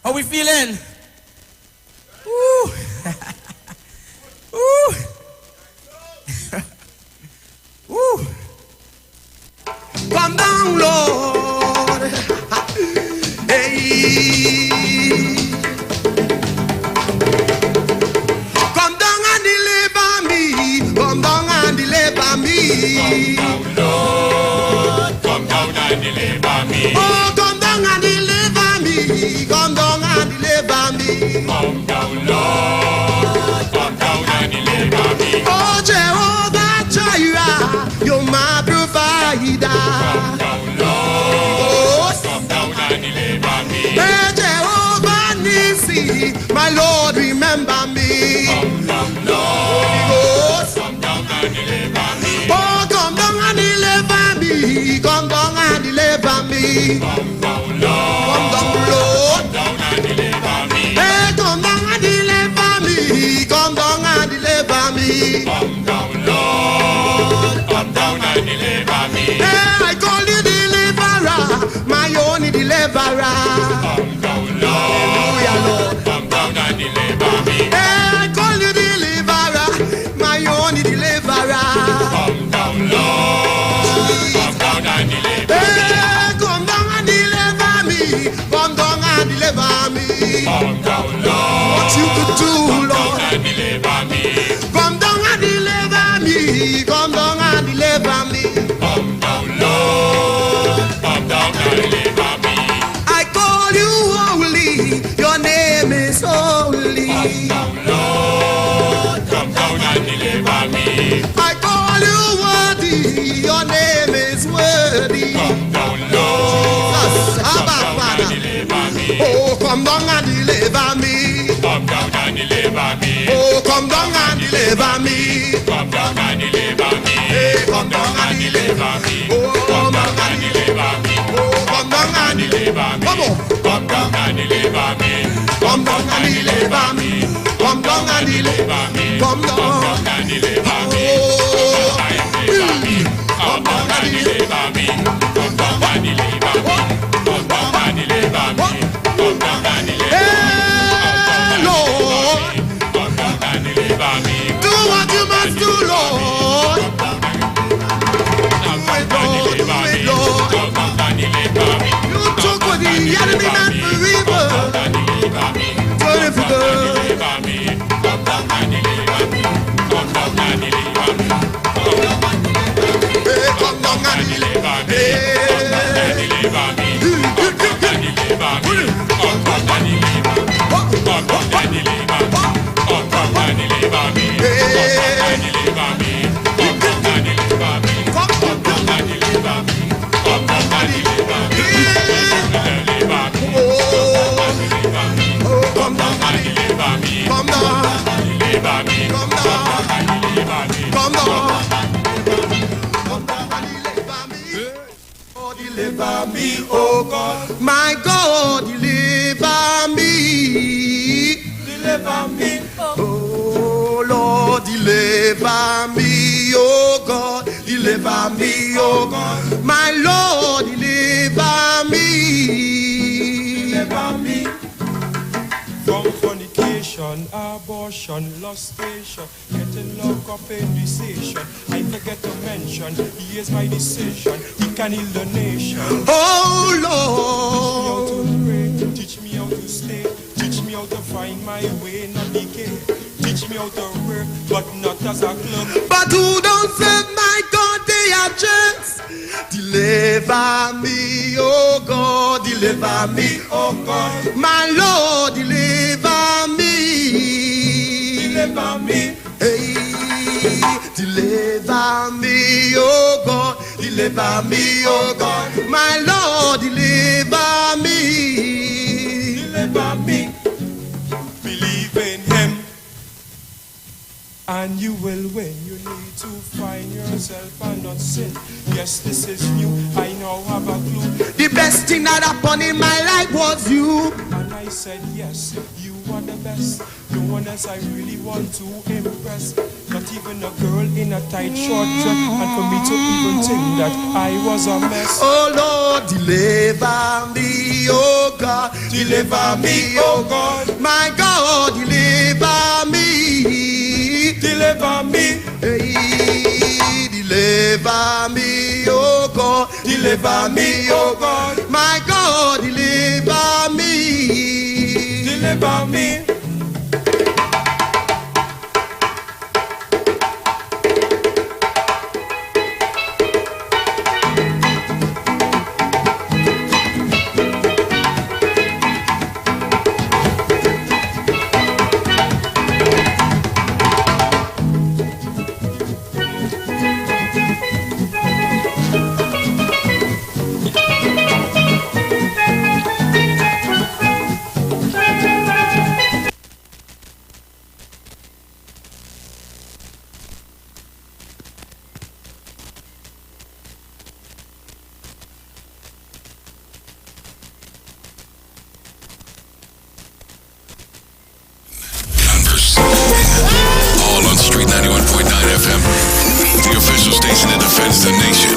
How we feeling? Woo. Woo. Woo. Come down, Lord. Hey. Come down and deliver me. Come down and deliver me. Come down, Lord. Come down and deliver me. Oh, come down and deliver me. Come down and deliver me. Come down, Lord. Come down and deliver me. Oh, Jehovah Jireh, you're my provider. Come down, Lord. Come down and deliver me. Hey, Jehovah Nissi, my Lord, remember me. Come down, Lord. Come down and deliver me. Oh, come down and deliver me. Come down and deliver me. Come down, Lord. Come down, Lord. Come down and deliver me. Hey, come down and deliver me. Come down and deliver me. Come down, Lord. Come down and deliver me. Hey, I call you deliverer, my only deliverer. Come down, Lord. Hallelujah, Lord. Come down and deliver me. Hey, I call you deliverer, my only deliverer. Come down, Lord. Come down and deliver me. Hey, come down and deliver me. Come down and deliver me. Come down, Lord. What you could do, Come Lord. down and deliver me. Come down and deliver me. Come down and deliver me. Come down, Lord. Come down and deliver me. I call you holy. Your name is holy. Come down, Lord. Come down and deliver me. I call you worthy. Your name is worthy. Come down, Lord. Jesus, Come Abba, down and Father. deliver me. Oh, come down and deliver me. Come down and deliver me. Oh, come down and deliver me. Come down and deliver me. Hey, come Come down down and and deliver me. Oh, Come down and deliver me. Oh, come down and Deliver me. Come on. Come down and deliver me. Come down and deliver me. Come down and deliver me. Come down. Come down and deliver me. Oh, Come down and deliver me. Come down and deliver me. Come down and deliver me. Come down and deliver me. hey, Lord, Come down and deliver me. do what you must do, Lord. Come down and deliver me. Come down and deliver me. You took what the enemy meant for evil. Come down and deliver me. Turn it for good. Deliver me. Come down and deliver me. Come down and deliver me. Hey, come down and deliver me. Deliver me. Come down and deliver me. Come down and deliver me. Come down and deliver me. Come down and deliver me. Come down and deliver me. Come down and deliver me. Come down and deliver me. Come down and deliver me. Deliver me. Deliver me. Come down And deliver me. Come down. Deliver me. Come down. And deliver me. Come down. Come down and deliver me. Oh, deliver me, oh God. My God, deliver me. Deliver me. Oh Lord, deliver me, oh God. Deliver me, oh God. My Lord, deliver me. Deliver me. From fornication, abortion, lustration, getting locked up in decision. I forget to mention, he is my decision. He can heal the nation. Oh Lord, Teach me how to stay. Teach me how to find my way, not decay. Teach me how to work, but not as a club. but who don't serve my God, they are just. Deliver me, oh God, deliver me, oh God. My Lord, deliver me. Deliver me. Hey, deliver me, oh God, deliver me, oh God. My Lord, deliver me. Deliver me. Believe in him, and you will win. You need to find yourself and not sin. Yes, this is new. I now have a clue. The best thing that happened in my life was you. And I said yes, you are the best. No one else I really want to impress. Not even a girl in a tight short dress. And for me to even think that I was a mess. Oh Lord, deliver me, oh God, deliver me, oh God. My God, deliver me, Deliver me, hey, deliver me, oh God, deliver me, oh God. My God, deliver me, deliver me. All on Street 91.9 FM, the official station that defends the nation.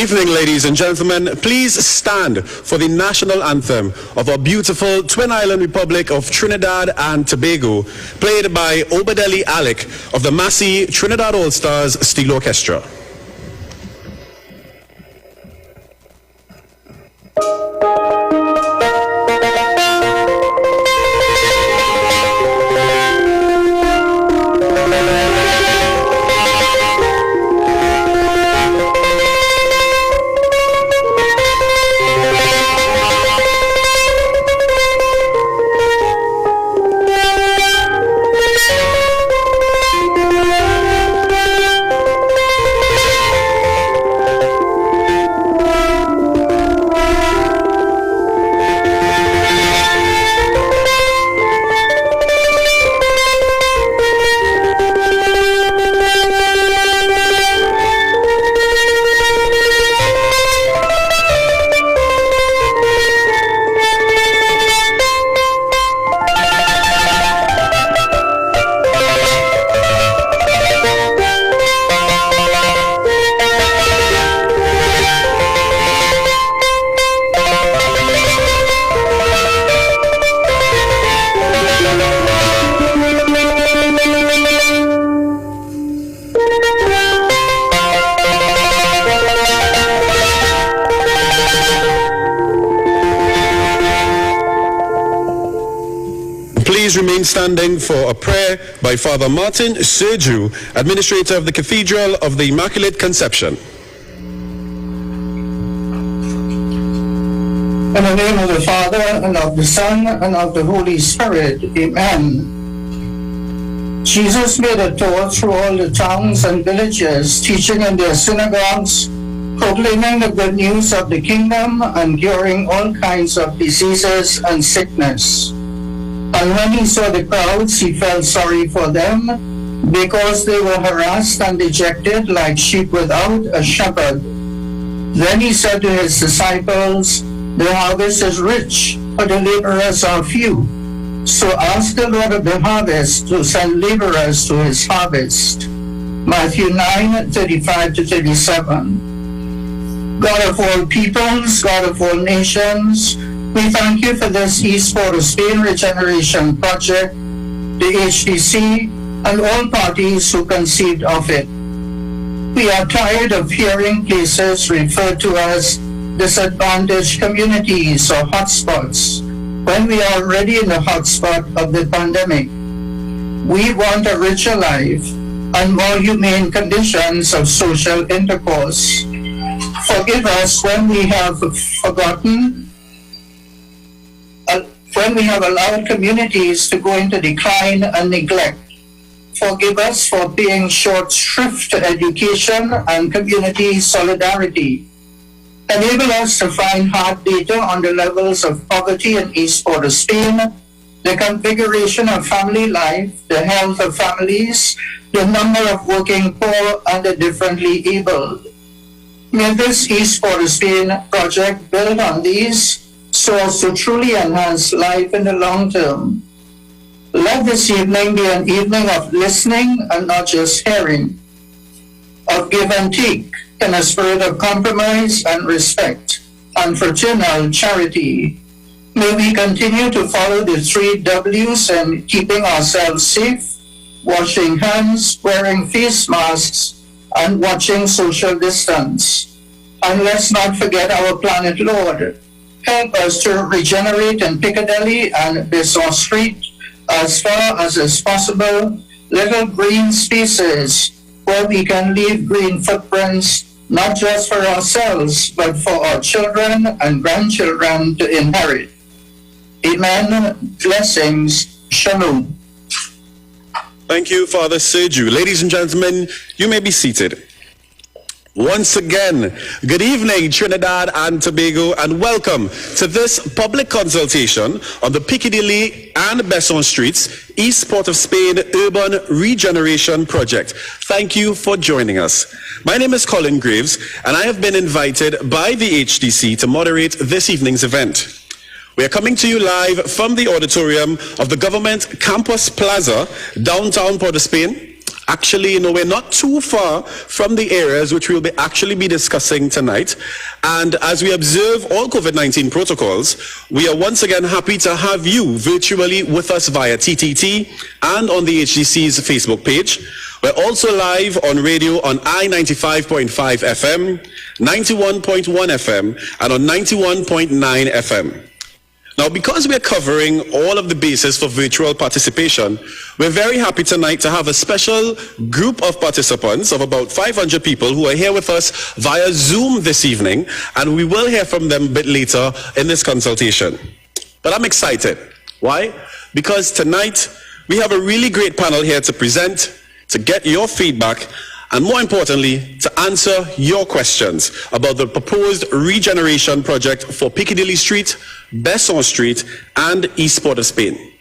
evening, ladies and gentlemen. Please stand for the national anthem of our beautiful Twin Island Republic of Trinidad and Tobago, played by Obadeli Alec of the Massey Trinidad All-Stars Steel Orchestra. Please remain standing for a prayer by Father Martin Serju, Administrator of the Cathedral of the Immaculate Conception. In the name of the Father, and of the Son, and of the Holy Spirit. Amen. Jesus made a tour through all the towns and villages, teaching in their synagogues, proclaiming the good news of the kingdom, and curing all kinds of diseases and sickness. And when he saw the crowds, he felt sorry for them, because they were harassed and dejected like sheep without a shepherd. Then he said to his disciples, "The harvest is rich, but the laborers are few. So ask the Lord of the harvest to send laborers to his harvest." Matthew 9:35-37. God of all peoples, God of all nations, we thank you for this East Port of Spain Regeneration Project, the HDC, and all parties who conceived of it. We are tired of hearing places referred to as disadvantaged communities or hotspots when we are already in the hotspot of the pandemic. We want a richer life and more humane conditions of social intercourse. Forgive us when we have allowed communities to go into decline and neglect. Forgive us for paying short shrift to education and community solidarity. Enable us to find hard data on the levels of poverty in East Port of Spain, the configuration of family life, the health of families, the number of working poor, and the differently abled. May this East Port of Spain project build on these so as to truly enhance life in the long term. Let this evening be an evening of listening and not just hearing, of give and take, in a spirit of compromise and respect, and fraternal charity. May we continue to follow the 3 W's in keeping ourselves safe, washing hands, wearing face masks, and watching social distance. And let's not forget our planet Lord. Help us to regenerate in Piccadilly and Besson Street as far as is possible, little green spaces where we can leave green footprints, not just for ourselves, but for our children and grandchildren to inherit. Amen. Blessings. Shalom. Thank you, Father Serju. Ladies and gentlemen, you may be seated. Once again, good evening, Trinidad and Tobago, and welcome to this public consultation on the Piccadilly and Besson Streets East Port of Spain Urban Regeneration Project. Thank you for joining us. My name is Colin Graves, and I have been invited by the HDC to moderate this evening's event. We are coming to you live from the auditorium of the Government Campus Plaza, downtown Port of Spain. Actually, we're not too far from the areas which we'll actually be discussing tonight. And as we observe all COVID-19 protocols, we are once again happy to have you virtually with us via TTT and on the HDC's Facebook page. We're also live on radio on I-95.5 FM, 91.1 FM, and on 91.9 FM. Now, because we're covering all of the bases for virtual participation, we're very happy tonight to have a special group of participants of about 500 people who are here with us via Zoom this evening, and we will hear from them a bit later in this consultation. But I'm excited. Why? Because tonight we have a really great panel here to present, to get your feedback, and more importantly, to answer your questions about the proposed regeneration project for Piccadilly Street, Besson Street, and East Port of Spain.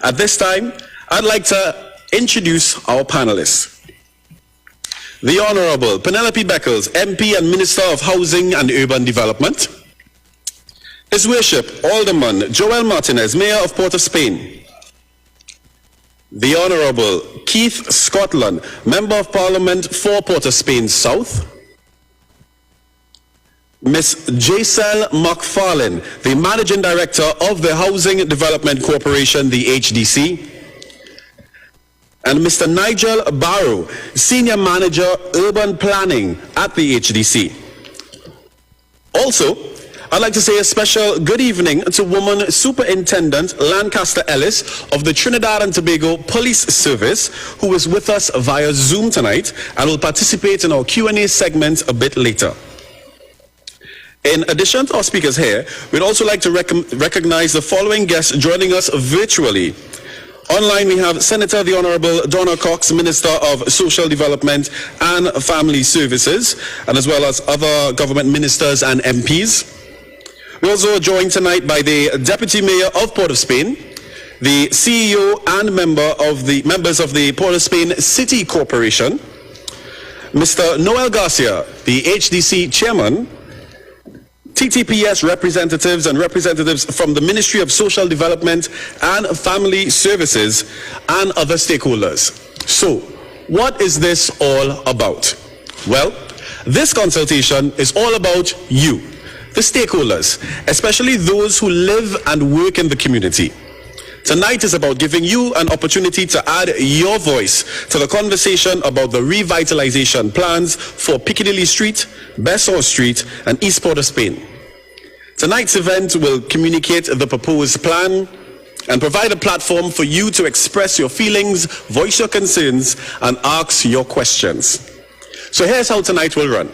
At this time, I'd like to introduce our panelists. The Honorable Penelope Beckles, MP and Minister of Housing and Urban Development. His Worship, Alderman Joel Martinez, Mayor of Port of Spain. The Honorable Keith Scotland, Member of Parliament for Port of Spain South. Ms. Giselle McFarlane, the Managing Director of the Housing Development Corporation, the HDC. And Mr. Nigel Barrow, Senior Manager, Urban Planning at the HDC. Also, I'd like to say a special good evening to Woman Superintendent Lancaster Ellis of the Trinidad and Tobago Police Service, who is with us via Zoom tonight and will participate in our Q&A segment a bit later. In addition to our speakers here, we'd also like to recognize the following guests joining us virtually. Online, we have Senator the Honorable Donna Cox, Minister of Social Development and Family Services, and as well as other government ministers and MPs. We're also joined tonight by the Deputy Mayor of Port of Spain, the CEO and members of the Port of Spain City Corporation, Mr. Noel Garcia, the HDC Chairman, TTPS representatives and representatives from the Ministry of Social Development and Family Services, and other stakeholders. So, what is this all about? Well, this consultation is all about you, the stakeholders, especially those who live and work in the community. Tonight is about giving you an opportunity to add your voice to the conversation about the revitalization plans for Piccadilly Street, Besson Street, and East Port of Spain. Tonight's event will communicate the proposed plan and provide a platform for you to express your feelings, voice your concerns, and ask your questions. So here's how tonight will run.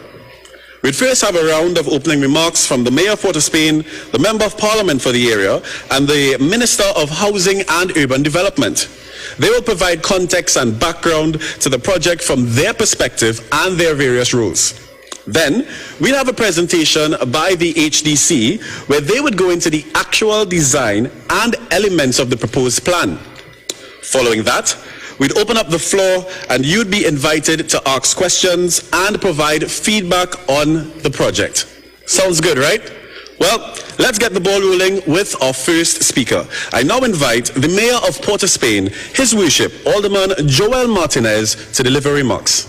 We'd first have a round of opening remarks from the Mayor of Port of Spain, the Member of Parliament for the area, and the Minister of Housing and Urban Development. They will provide context and background to the project from their perspective and their various roles. Then, we'll have a presentation by the HDC where they would go into the actual design and elements of the proposed plan. Following that, we'd open up the floor and you'd be invited to ask questions and provide feedback on the project. Sounds good, right? Well, let's get the ball rolling with our first speaker. I now invite the Mayor of Port of Spain, His Worship, Alderman Joel Martinez, to deliver remarks.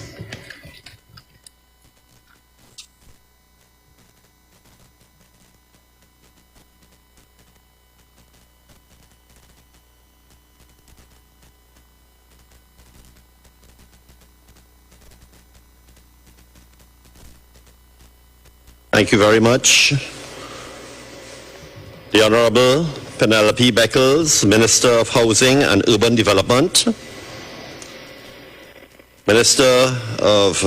Thank you very much. The Honorable Penelope Beckles, Minister of Housing and Urban Development, Minister of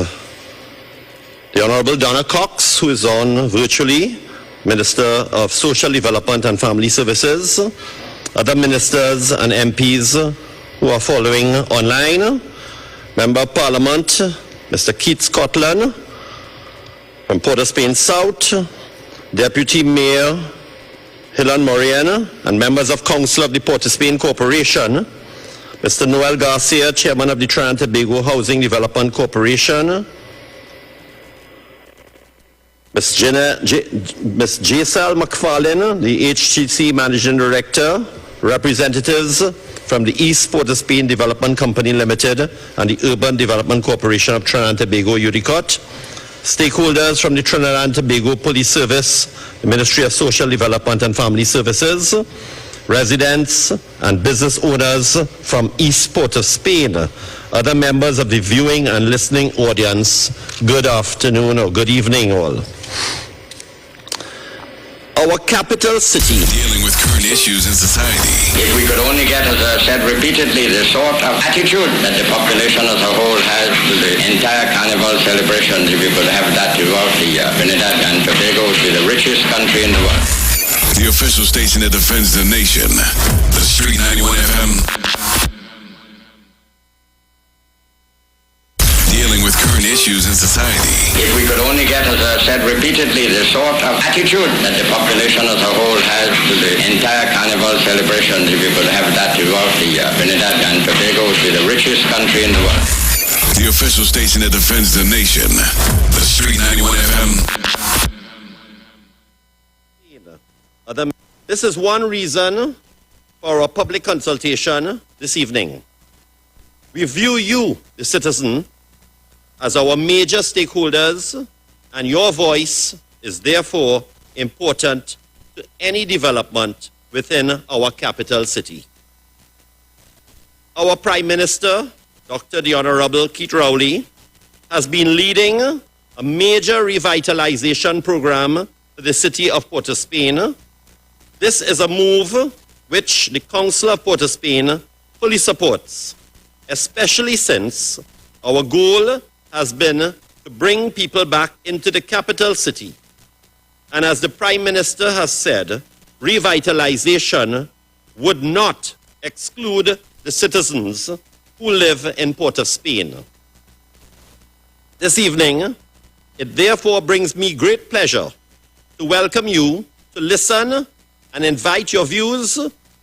the Honorable Donna Cox, who is on virtually, Minister of Social Development and Family Services, other ministers and MPs who are following online, Member of Parliament, Mr. Keith Scotland, from Port of Spain South, Deputy Mayor Helen Morian, and members of Council of the Port of Spain Corporation, Mr. Noel Garcia, Chairman of the Trinidad and Tobago Housing Development Corporation, Ms. Giselle McFarlane, the HTC Managing Director, representatives from the East Port of Spain Development Company Limited and the Urban Development Corporation of Trinidad and Tobago, UDCOT, stakeholders from the Trinidad and Tobago Police Service, the Ministry of Social Development and Family Services, residents and business owners from East Port of Spain, other members of the viewing and listening audience, good afternoon or good evening all. Our capital city. Dealing with current issues in society. If we could only get, as I said repeatedly, the sort of attitude that the population as a whole has to the entire carnival celebration, if we could have that throughout the year. Trinidad and Tobago would be the richest country in the world. The official station that defends the nation. The Street 91 FM. Dealing with current issues in society. If we could only get, as I said repeatedly, the sort of attitude that the population as a whole has to the entire carnival celebration, if we could have that throughout the year. Trinidad and Tobago would be the richest country in the world. The official station that defends the nation. The Street 91 FM. This is one reason for our public consultation this evening. We view you, the citizen, as our major stakeholders, and your voice is therefore important to any development within our capital city. Our Prime Minister, Dr. the Honorable Keith Rowley, has been leading a major revitalization program for the city of Port of Spain. This is a move which the Council of Port of Spain fully supports, especially since our goal has been to bring people back into the capital city. And as the Prime Minister has said, revitalization would not exclude the citizens who live in Port of Spain. This evening, it therefore brings me great pleasure to welcome you to listen and invite your views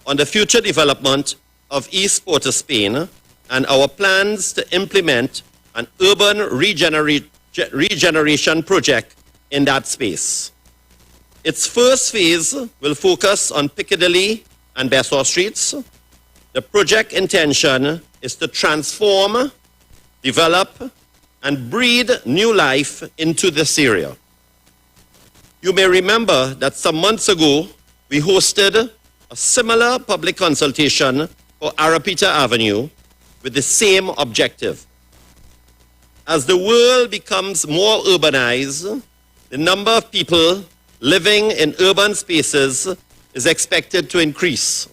on the future development of East Port of Spain and our plans to implement an urban regeneration project in that space. Its first phase will focus on Piccadilly and Besseau Streets. The project intention is to transform, develop, and breathe new life into this area. You may remember that some months ago, we hosted a similar public consultation for Arapita Avenue with the same objective. As the world becomes more urbanized, the number of people living in urban spaces is expected to increase.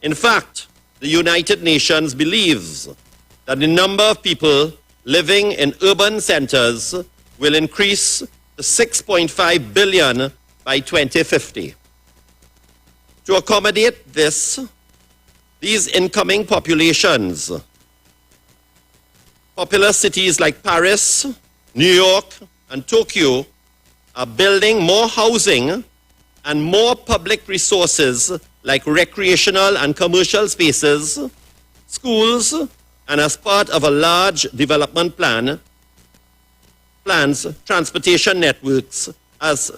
In fact, the United Nations believes that the number of people living in urban centers will increase to 6.5 billion by 2050. To accommodate these incoming populations, popular cities like Paris, New York, and Tokyo are building more housing and more public resources like recreational and commercial spaces, schools, and as part of a large development plans transportation networks as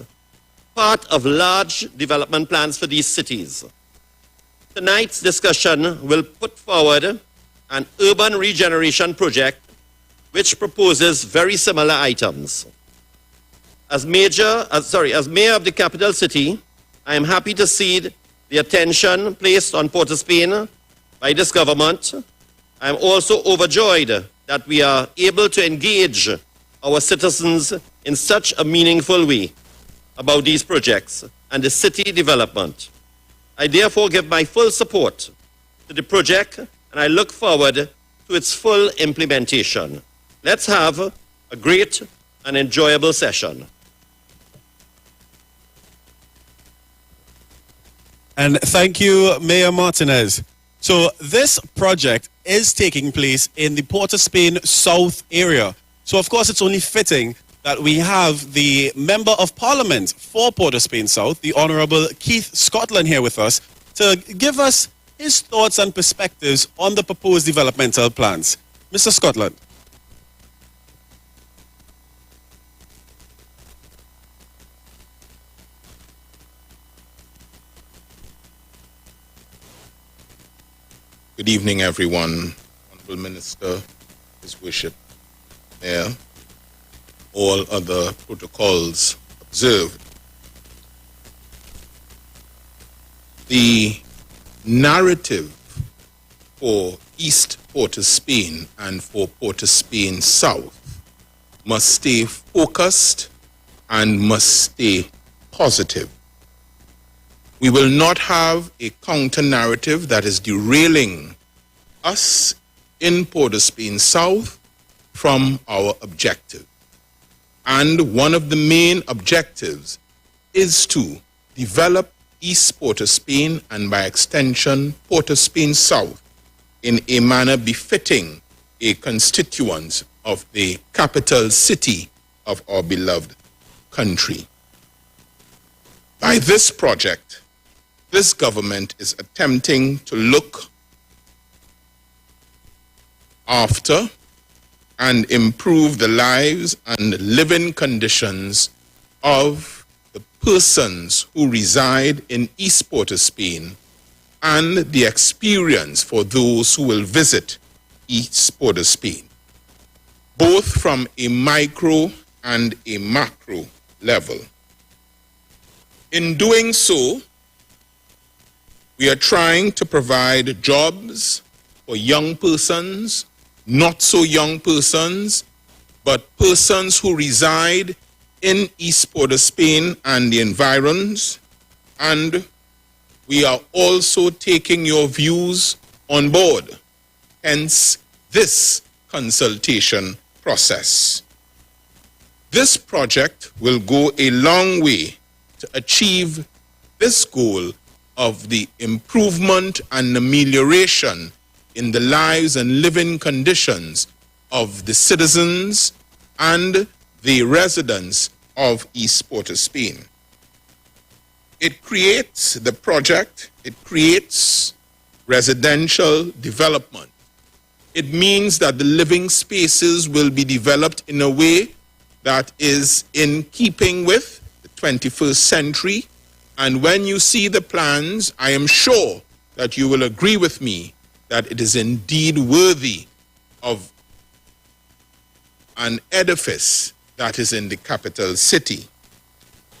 part of large development plans for these cities. Tonight's discussion will put forward an urban regeneration project which proposes very similar items. As mayor of the capital city, I am happy to see the attention placed on Port of Spain by this government. I am also overjoyed that we are able to engage our citizens in such a meaningful way about these projects and the city development. I therefore give my full support to the project and I look forward to its full implementation. Let's have a great and enjoyable session. And thank you, Mayor Martinez. So this project is taking place in the Port of Spain South area. So of course it's only fitting that we have the Member of Parliament for Port of Spain South, the Honourable Keith Scotland, here with us to give us his thoughts and perspectives on the proposed developmental plans. Mr. Scotland. Good evening, everyone. Honorable Minister, His Worship, Mayor, all other protocols observed. The narrative for East Port of Spain and for Port of Spain South must stay focused and must stay positive. We will not have a counter-narrative that is derailing us in Port of Spain South from our objective. And one of the main objectives is to develop East Port of Spain and by extension Port of Spain South in a manner befitting a constituent of the capital city of our beloved country. By this project, this government is attempting to look after and improve the lives and living conditions of the persons who reside in East Port of Spain and the experience for those who will visit East Port of Spain, both from a micro and a macro level. In doing so, we are trying to provide jobs for young persons, not so young persons, but persons who reside in East Port of Spain and the environs, and we are also taking your views on board, hence this consultation process. This project will go a long way to achieve this goal of the improvement and amelioration in the lives and living conditions of the citizens and the residents of East Port of Spain. It creates residential development. It means that the living spaces will be developed in a way that is in keeping with the 21st century. And when you see the plans, I am sure that you will agree with me that it is indeed worthy of an edifice that is in the capital city.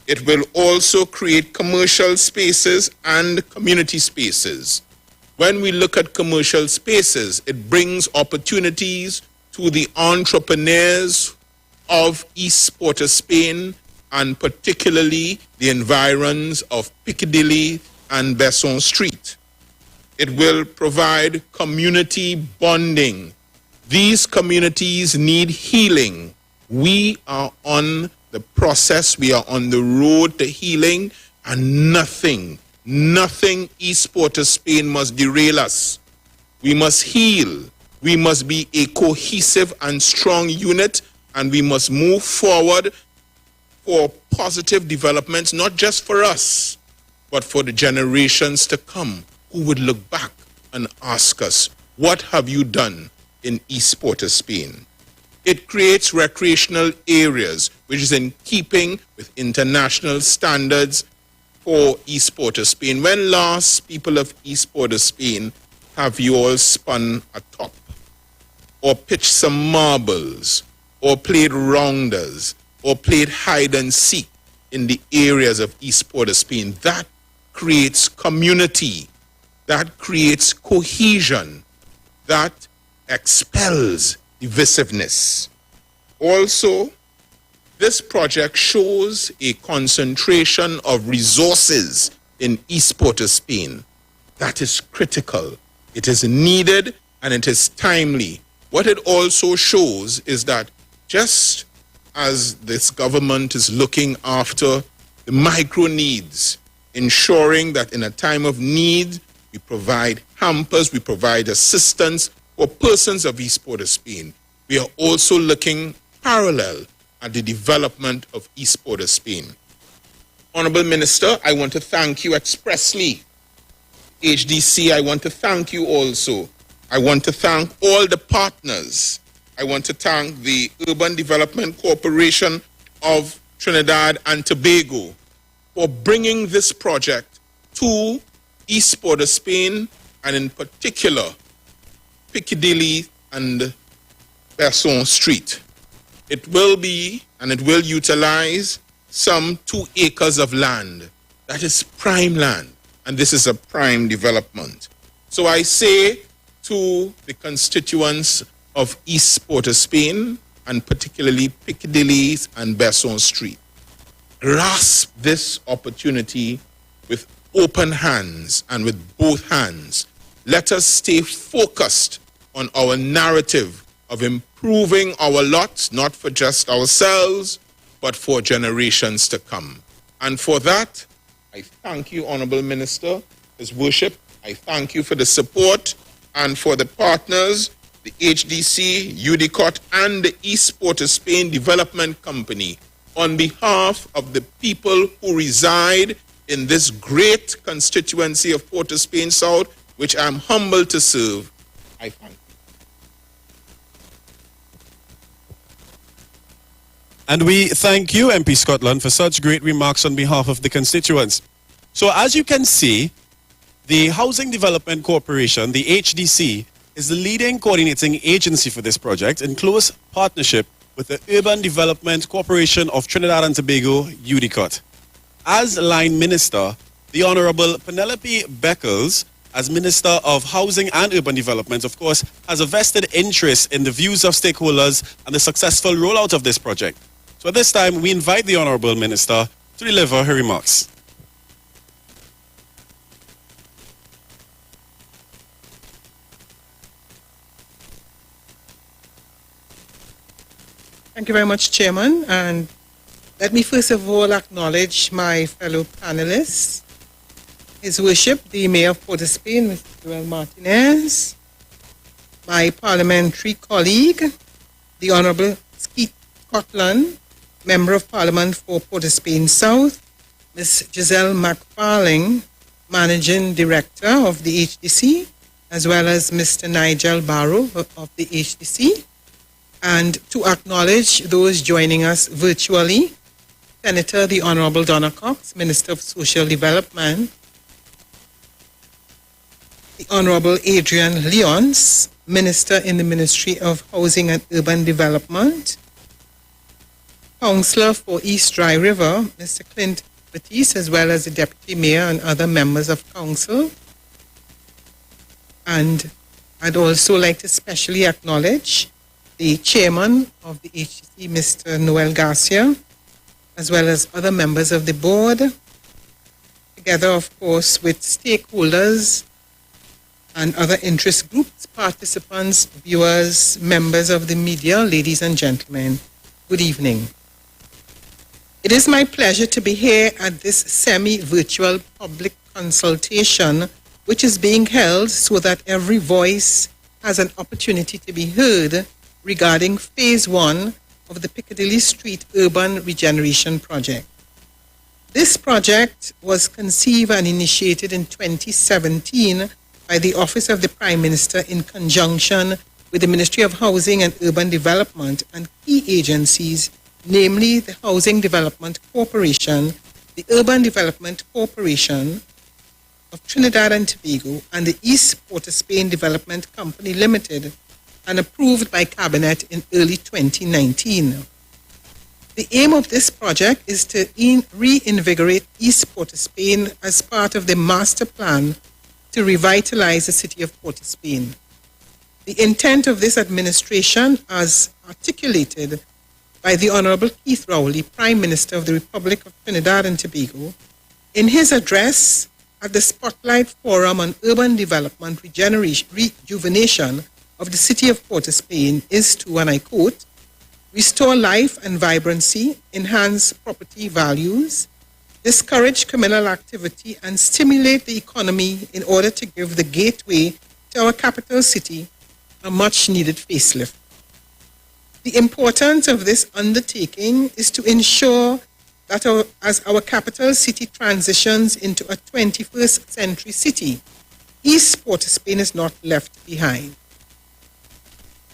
It will also create commercial spaces and community spaces. When we look at commercial spaces, it brings opportunities to the entrepreneurs of East Port of Spain and particularly the environs of Piccadilly and Besson Street. It will provide community bonding. These communities need healing. We are on the process, we are on the road to healing, and nothing East Port of Spain must derail us. We must heal. We must be a cohesive and strong unit, and we must move forward for positive developments, not just for us, but for the generations to come who would look back and ask us, what have you done in East Port of Spain? It creates recreational areas, which is in keeping with international standards for East Port of Spain. When last, people of East Port of Spain, have you all spun a top, or pitched some marbles, or played rounders, or played hide and seek in the areas of East Port of Spain? That creates community, that creates cohesion, that expels divisiveness. Also, this project shows a concentration of resources in East Port of Spain. That is critical. It is needed and it is timely. What it also shows is that just as this government is looking after the micro needs, ensuring that in a time of need, we provide hampers, we provide assistance for persons of East Port of Spain. We are also looking parallel at the development of East Port of Spain. Honorable Minister, I want to thank you expressly. HDC, I want to thank you also. I want to thank all the partners. I want to thank the Urban Development Corporation of Trinidad and Tobago for bringing this project to East Port of Spain, and in particular Piccadilly and Besson Street. It will be, and it will utilize some 2 acres of land. That is prime land, and this is a prime development. So I say to the constituents of East Port of Spain, and particularly Piccadilly and Besson Street, grasp this opportunity with open hands and with both hands. Let us stay focused on our narrative of improving our lot, not for just ourselves, but for generations to come. And for that, I thank you, Honorable Minister, His Worship. I thank you for the support and for the partners, the HDC, UDCOT, and the East Port of Spain Development Company. On behalf of the people who reside in this great constituency of Port of Spain South, which I am humbled to serve, I thank you. And we thank you, MP Scotland, for such great remarks on behalf of the constituents. So as you can see, the Housing Development Corporation, the HDC, is the leading coordinating agency for this project in close partnership with the Urban Development Corporation of Trinidad and Tobago, UDCOT. As Line Minister, the Honorable Penelope Beckles, as Minister of Housing and Urban Development, of course, has a vested interest in the views of stakeholders and the successful rollout of this project. So at this time, we invite the Honorable Minister to deliver her remarks. Thank you very much, Chairman. And let me first of all acknowledge my fellow panelists, His Worship, the Mayor of Port of Spain, Mr. Joel Martinez, my parliamentary colleague, the Honourable Skeet Scotland, Member of Parliament for Port of Spain South, Ms. Giselle McFarling, Managing Director of the HDC, as well as Mr. Nigel Barrow of the HDC, and to acknowledge those joining us virtually, Senator the Honourable Donna Cox, Minister of Social Development, the Honourable Adrian Leons, Minister in the Ministry of Housing and Urban Development, Councillor for East Dry River, Mr. Clint Batiste, as well as the Deputy Mayor and other members of Council. And I'd also like to specially acknowledge the Chairman of the HDC, Mr. Noel Garcia, as well as other members of the board, together, of course, with stakeholders and other interest groups, participants, viewers, members of the media, ladies and gentlemen. Good evening. It is my pleasure to be here at this semi-virtual public consultation, which is being held so that every voice has an opportunity to be heard regarding Phase 1 of the Piccadilly Street Urban Regeneration Project. This project was conceived and initiated in 2017 by the Office of the Prime Minister in conjunction with the Ministry of Housing and Urban Development and key agencies, namely the Housing Development Corporation, the Urban Development Corporation of Trinidad and Tobago, and the East Port of Spain Development Company Limited, and approved by Cabinet in early 2019. The aim of this project is to reinvigorate East Port of Spain as part of the master plan to revitalize the city of Port of Spain. The intent of this administration, as articulated by the Honourable Keith Rowley, Prime Minister of the Republic of Trinidad and Tobago, in his address at the Spotlight Forum on Urban Development Rejuvenation of the city of Port of Spain, is to, and I quote, restore life and vibrancy, enhance property values, discourage criminal activity, and stimulate the economy in order to give the gateway to our capital city a much-needed facelift. The importance of this undertaking is to ensure that as our capital city transitions into a 21st century city, East Port of Spain is not left behind.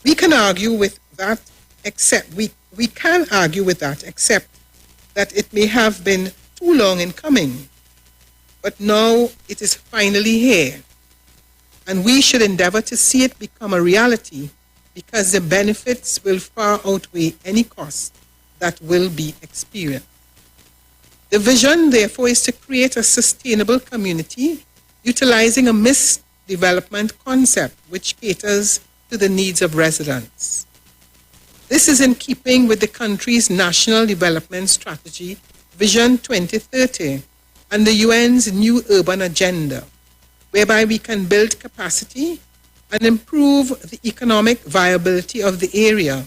We can argue with that, except that it may have been too long in coming, but now it is finally here. and we should endeavor to see it become a reality because the benefits will far outweigh any cost that will be experienced. The vision, therefore, is to create a sustainable community utilizing a mixed development concept which caters to the needs of residents. This is in keeping with the country's National Development Strategy, Vision 2030, and the UN's New Urban Agenda, whereby we can build capacity and improve the economic viability of the area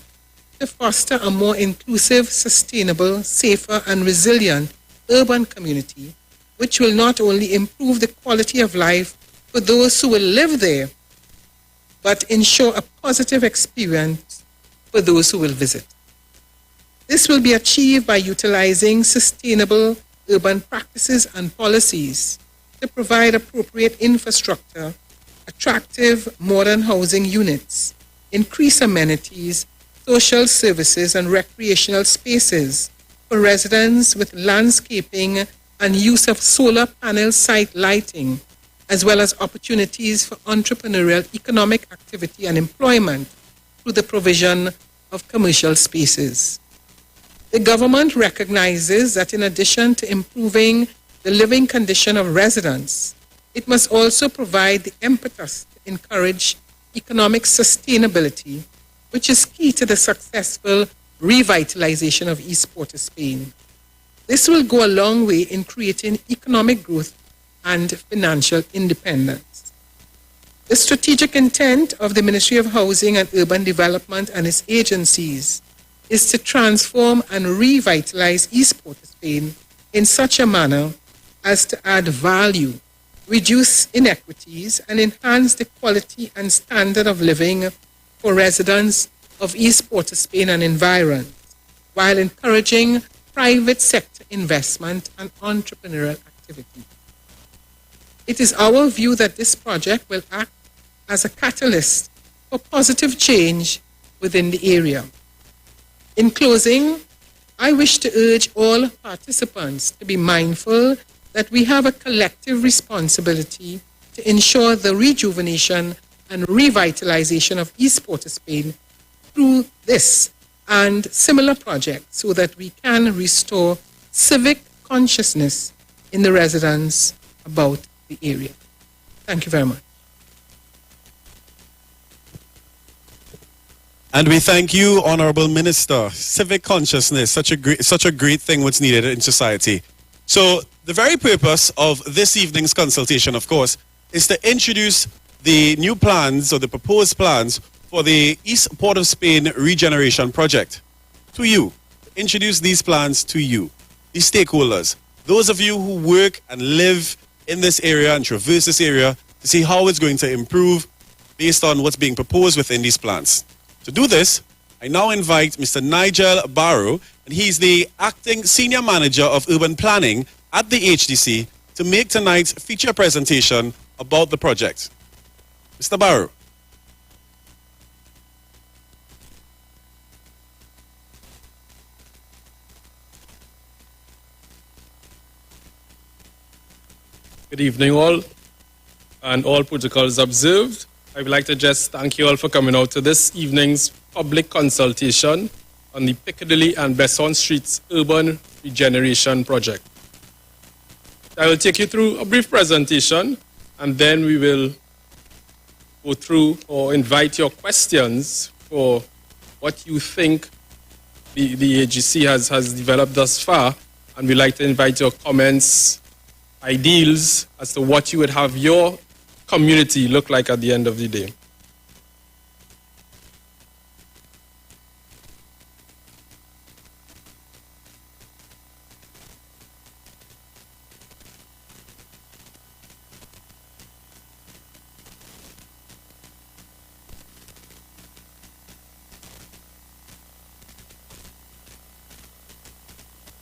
to foster a more inclusive, sustainable, safer, and resilient urban community, which will not only improve the quality of life for those who will live there, but ensure a positive experience for those who will visit. This will be achieved by utilizing sustainable urban practices and policies to provide appropriate infrastructure, attractive modern housing units, increase amenities, social services, and recreational spaces for residents with landscaping and use of solar panel site lighting, as well as opportunities for entrepreneurial economic activity and employment through the provision of commercial spaces. The government recognizes that in addition to improving the living condition of residents, it must also provide the impetus to encourage economic sustainability, which is key to the successful revitalization of East Port of Spain. This will go a long way in creating economic growth and financial independence. The strategic intent of the Ministry of Housing and Urban Development and its agencies is to transform and revitalize East Port of Spain in such a manner as to add value, reduce inequities, and enhance the quality and standard of living for residents of East Port of Spain and environs, while encouraging private sector investment and entrepreneurial activity. It is our view that this project will act as a catalyst for positive change within the area. In closing, I wish to urge all participants to be mindful that we have a collective responsibility to ensure the rejuvenation and revitalization of East Port of Spain through this and similar projects so that we can restore civic consciousness in the residents about the area. Thank you very much. And we thank you, Honorable Minister. Civic consciousness, such a great thing what's needed in society. So the very purpose of this evening's consultation, of course, is to introduce the new plans or the proposed plans for the East Port of Spain Regeneration Project to you. Introduce these plans to you, the stakeholders, those of you who work and live in this area and traverse this area to see how it's going to improve based on what's being proposed within these plans. To do this, I now invite Mr. Nigel Barrow, and he's the Acting Senior Manager of Urban Planning at the HDC, to make tonight's feature presentation about the project. Mr. Barrow. Good evening all, and all protocols observed. I would like to just thank you all for coming out to this evening's public consultation on the Piccadilly and Besson Streets Urban Regeneration Project. I will take you through a brief presentation, and then we will go through or invite your questions for what you think the AGC has developed thus far, and we'd like to invite your comments, ideals as to what you would have your community look like at the end of the day.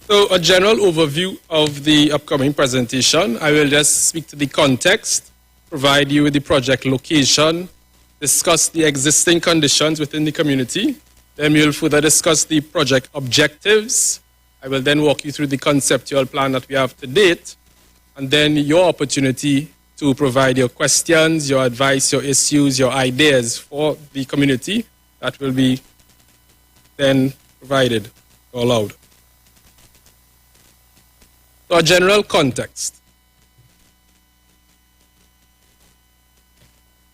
So a general overview of the upcoming presentation. I will just speak to the context, provide you with the project location, discuss the existing conditions within the community. Then we will further discuss the project objectives. I will then walk you through the conceptual plan that we have to date, and then your opportunity to provide your questions, your advice, your issues, your ideas for the community that will be then provided or allowed. So a general context.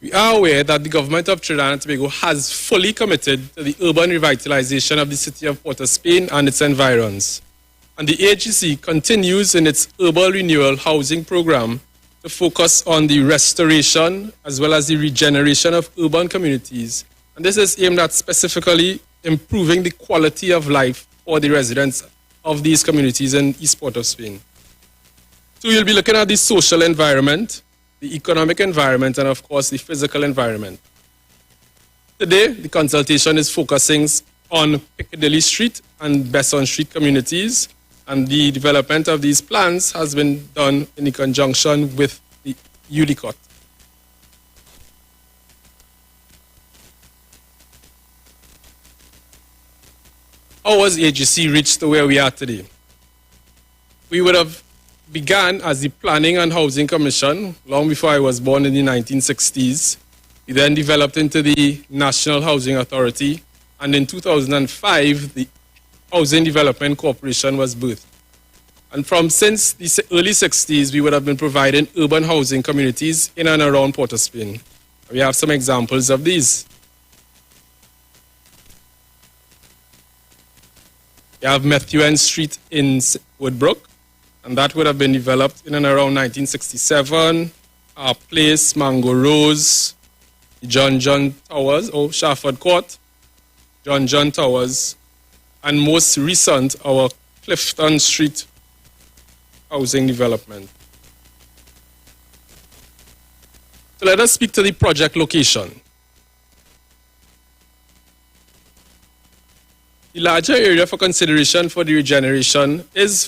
We are aware that the government of Trinidad and Tobago has fully committed to the urban revitalization of the city of Port of Spain and its environs. And the AGC continues in its urban renewal housing program to focus on the restoration as well as the regeneration of urban communities. And this is aimed at specifically improving the quality of life for the residents of these communities in East Port of Spain. So we'll be looking at the social environment, the economic environment, and of course the physical environment. Today, the consultation is focusing on Piccadilly Street and Besson Street communities, and the development of these plans has been done in conjunction with the UDCOT. How was AGC reached to where we are today? We would have began as the Planning and Housing Commission long before I was born in the 1960s. We then developed into the National Housing Authority, and in 2005, the Housing Development Corporation was birthed. And from since the early 60s, we would have been providing urban housing communities in and around Port of Spain. We have some examples of these. We have Methuen Street in Woodbrook, and that would have been developed in and around 1967. Our Place, Mango Rose, John Towers, Sharford Court, John Towers, and most recent, our Clifton Street housing development. So let us speak to the project location. The larger area for consideration for the regeneration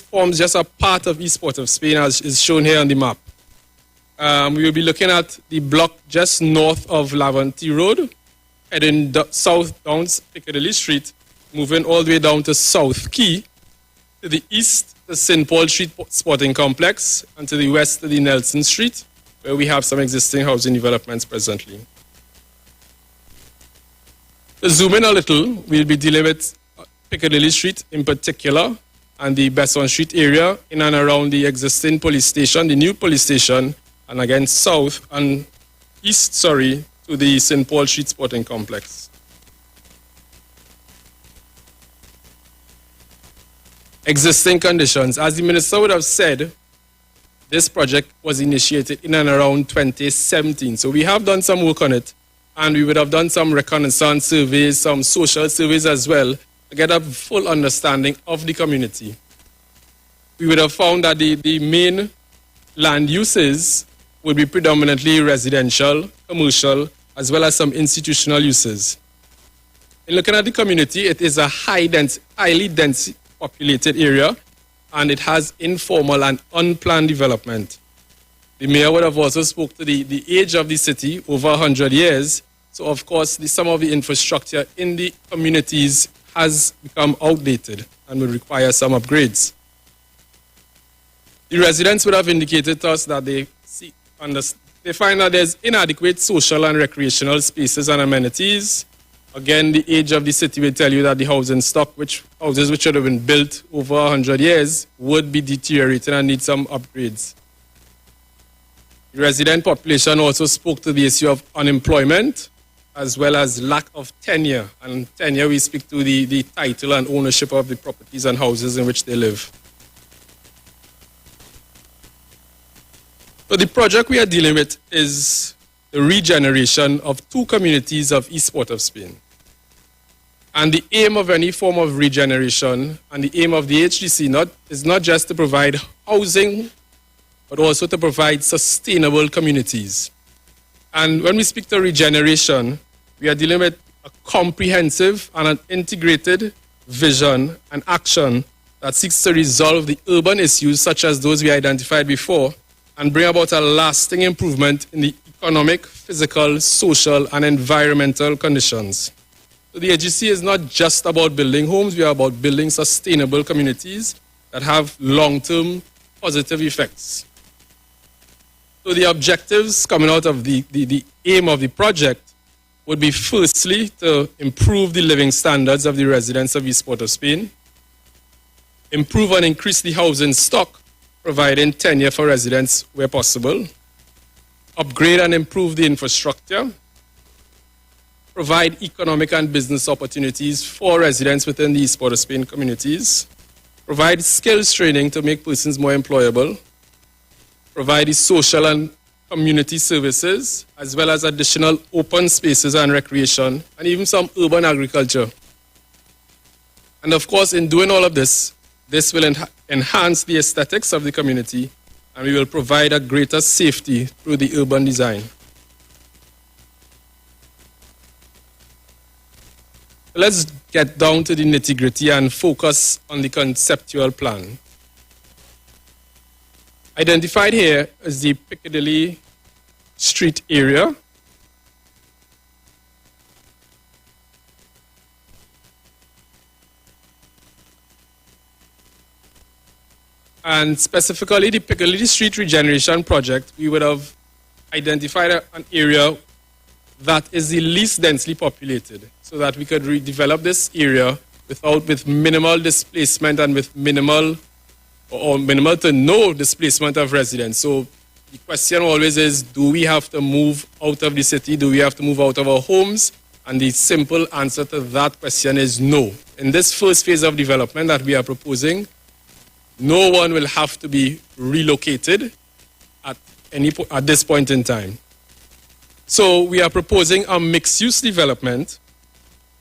forms just a part of East Port of Spain, as is shown here on the map. We will be looking at the block just north of Laventille Road, heading south down Piccadilly Street, moving all the way down to South Quay, to the east, the St. Paul Street Sporting Complex, and to the west, to the Nelson Street, where we have some existing housing developments presently. To zoom in a little, we'll be dealing with Piccadilly Street in particular, and the Besson Street area in and around the existing police station, the new police station, and again south and east, to the St. Paul Street Sporting Complex. Existing conditions. As the Minister would have said, this project was initiated in and around 2017. So we have done some work on it, and we would have done some reconnaissance surveys, some social surveys as well, to get a full understanding of the community. We would have found that the main land uses would be predominantly residential, commercial, as well as some institutional uses. In looking at the community, it is a highly dense populated area, and it has informal and unplanned development. The mayor would have also spoke to the age of the city, over 100 years. So of course, some of the infrastructure in the communities has become outdated and will require some upgrades. The residents would have indicated to us that they find that there's inadequate social and recreational spaces and amenities. Again, the age of the city will tell you that the housing stock, houses which should have been built over 100 years, would be deteriorating and need some upgrades. The resident population also spoke to the issue of unemployment, as well as lack of tenure. And tenure, we speak to the title and ownership of the properties and houses in which they live. So the project we are dealing with is the regeneration of 2 communities of East Port of Spain. And the aim of any form of regeneration and the aim of the HDC is not just to provide housing, but also to provide sustainable communities. And when we speak to regeneration, we are dealing with a comprehensive and an integrated vision and action that seeks to resolve the urban issues such as those we identified before and bring about a lasting improvement in the economic, physical, social, and environmental conditions. So the AGC is not just about building homes, we are about building sustainable communities that have long-term positive effects. So the objectives coming out of the aim of the project would be firstly to improve the living standards of the residents of East Port of Spain, improve and increase the housing stock, providing tenure for residents where possible, upgrade and improve the infrastructure, provide economic and business opportunities for residents within the East Port of Spain communities, provide skills training to make persons more employable, provide social and community services, as well as additional open spaces and recreation, and even some urban agriculture. And of course, in doing all of this, this will enhance the aesthetics of the community, and we will provide a greater safety through the urban design. Let's get down to the nitty-gritty and focus on the conceptual plan. Identified here is the Piccadilly Street area. And specifically the Piccadilly Street Regeneration Project, we would have identified an area that is the least densely populated so that we could redevelop this area with minimal displacement and with minimal to no displacement of residents. So the question always is, do we have to move out of the city? Do we have to move out of our homes? And the simple answer to that question is no. In this first phase of development that we are proposing, no one will have to be relocated at this point in time. So we are proposing a mixed-use development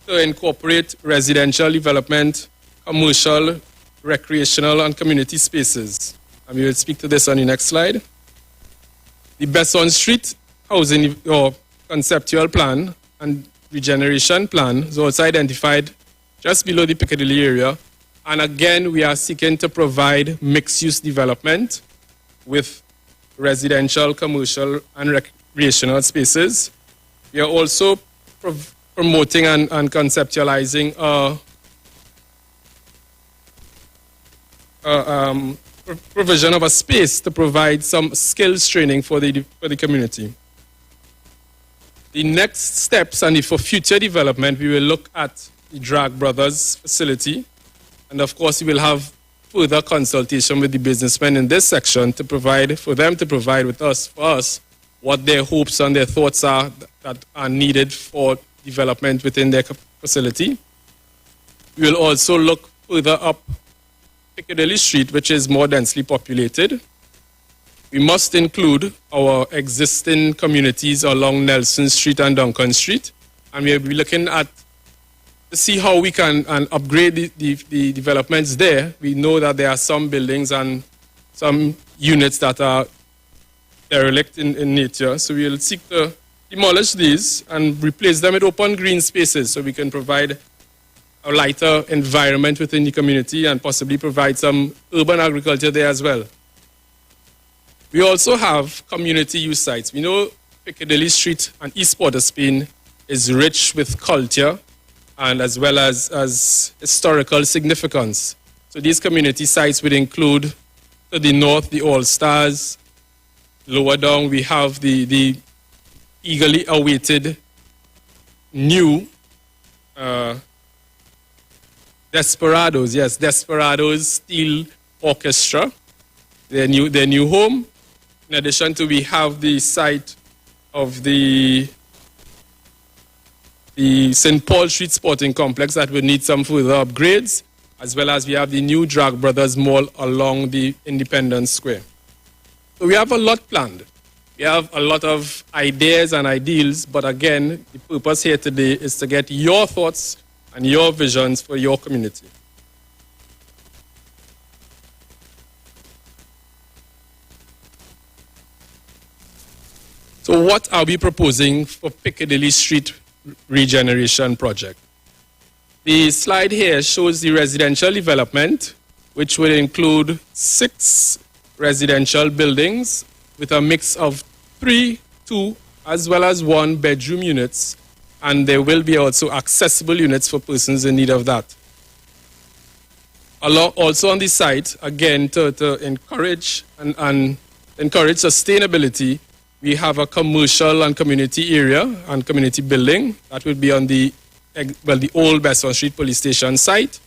to incorporate residential development, commercial, recreational, and community spaces. And we will speak to this on the next slide. The Besson Street housing or conceptual plan and regeneration plan is also identified just below the Piccadilly area. And again, we are seeking to provide mixed-use development with residential, commercial, and recreational spaces. We are also promoting and conceptualizing provision of a space to provide some skills training for the community. The next steps and for future development, we will look at the Drag Brothers facility. And of course, we will have further consultation with the businessmen in this section to provide, for them to provide with us, for us, what their hopes and their thoughts are that are needed for development within their facility. We will also look further up Piccadilly Street, which is more densely populated. We must include our existing communities along Nelson Street and Duncan Street. And we'll be looking at to see how we can upgrade the developments there. We know that there are some buildings and some units that are derelict in nature. So we will seek to demolish these and replace them with open green spaces so we can provide a lighter environment within the community and possibly provide some urban agriculture there as well. We also have community use sites. We know Piccadilly Street and East Port of Spain is rich with culture and as well as historical significance. So these community sites would include, to the north, the All Stars. Lower down, we have the eagerly awaited new Desperados. Yes, Desperados Steel Orchestra, their new home. In addition to, we have the site of the St. Paul Street Sporting Complex that will need some further upgrades, as well as we have the new Drag Brothers Mall along the Independence Square. So we have a lot planned. We have a lot of ideas and ideals, but again, the purpose here today is to get your thoughts and your visions for your community. So what are we proposing for Piccadilly Street Regeneration Project? The slide here shows the residential development, which will include 6 residential buildings with a mix of 3, 2, as well as 1 bedroom units, and there will be also accessible units for persons in need of that. Also on the site, again, to encourage and encourage sustainability, we have a commercial and community area and community building that will be on the old Besson Street Police Station site.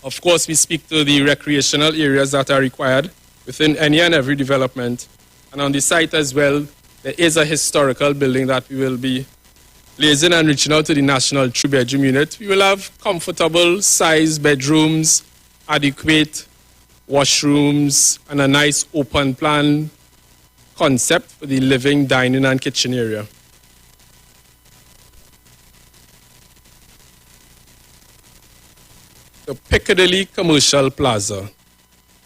Of course, we speak to the recreational areas that are required within any and every development. And on the site as well, there is a historical building that we will be liaising and reaching out to the National Two-Bedroom Unit. We will have comfortable size bedrooms, adequate washrooms, and a nice open plan concept for the living, dining, and kitchen area. The Piccadilly Commercial Plaza.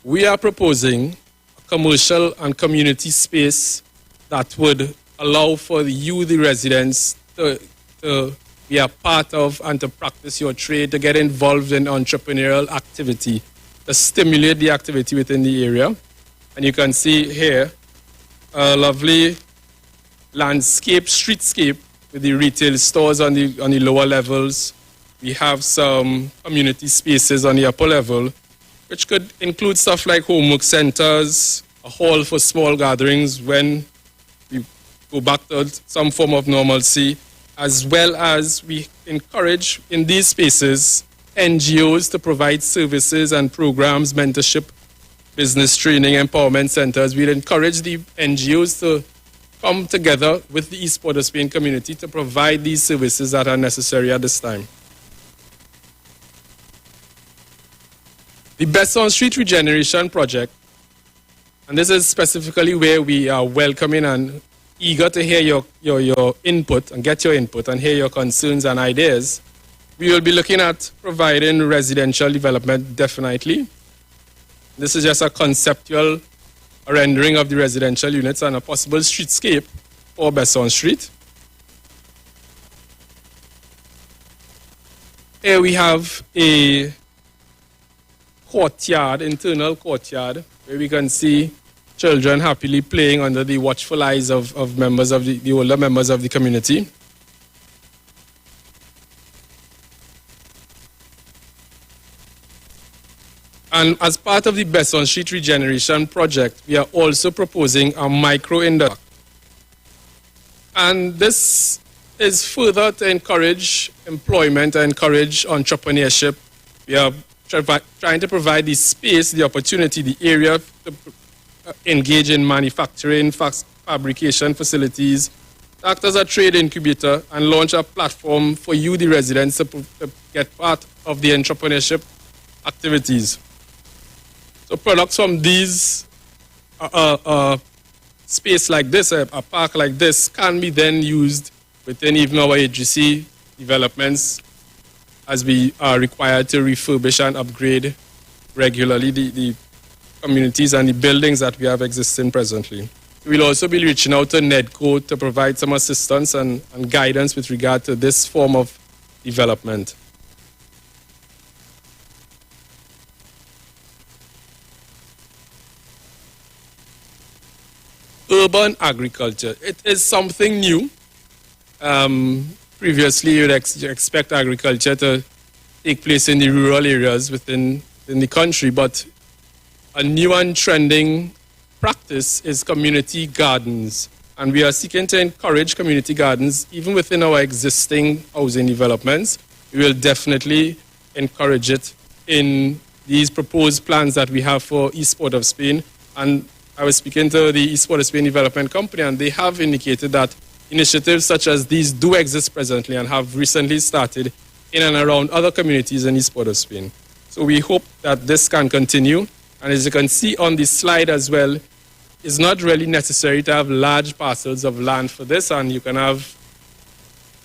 We are proposing a commercial and community space that would allow for you, the residents, to be a part of and to practice your trade, to get involved in entrepreneurial activity, to stimulate the activity within the area. And you can see here a lovely landscape, streetscape with the retail stores on the lower levels. We have some community spaces on the upper level, which could include stuff like homework centers, a hall for small gatherings when we go back to some form of normalcy, as well as we encourage in these spaces NGOs to provide services and programs, mentorship, business training, empowerment centers. We'd encourage the NGOs to come together with the East Port of Spain community to provide these services that are necessary at this time. The Besson Street Regeneration Project, and this is specifically where we are welcoming and eager to hear your input and get your input and hear your concerns and ideas. We will be looking at providing residential development, definitely. This is just a conceptual rendering of the residential units and a possible streetscape for Besson Street. Here we have a courtyard, internal courtyard, where we can see children happily playing under the watchful eyes of members of the older members of the community. And as part of the Besson Street Regeneration Project, we are also proposing a micro-industry. And this is further to encourage employment and encourage entrepreneurship. We are trying to provide the space, the opportunity, the area to engage in manufacturing, fabrication facilities, act as a trade incubator, and launch a platform for you, the residents, to get part of the entrepreneurship activities. So products from these space like this, a park like this, can be then used within even our HGC developments, as we are required to refurbish and upgrade regularly the communities and the buildings that we have existing presently. We'll also be reaching out to NEDCO to provide some assistance and guidance with regard to this form of development. Urban agriculture. It is something new. Previously, you'd expect agriculture to take place in the rural areas within the country, but a new and trending practice is community gardens. And we are seeking to encourage community gardens even within our existing housing developments. We will definitely encourage it in these proposed plans that we have for East Port of Spain. And I was speaking to the East Port of Spain Development Company, and they have indicated that initiatives such as these do exist presently and have recently started in and around other communities in East Port of Spain. So we hope that this can continue. And as you can see on the slide as well, it's not really necessary to have large parcels of land for this, and you can have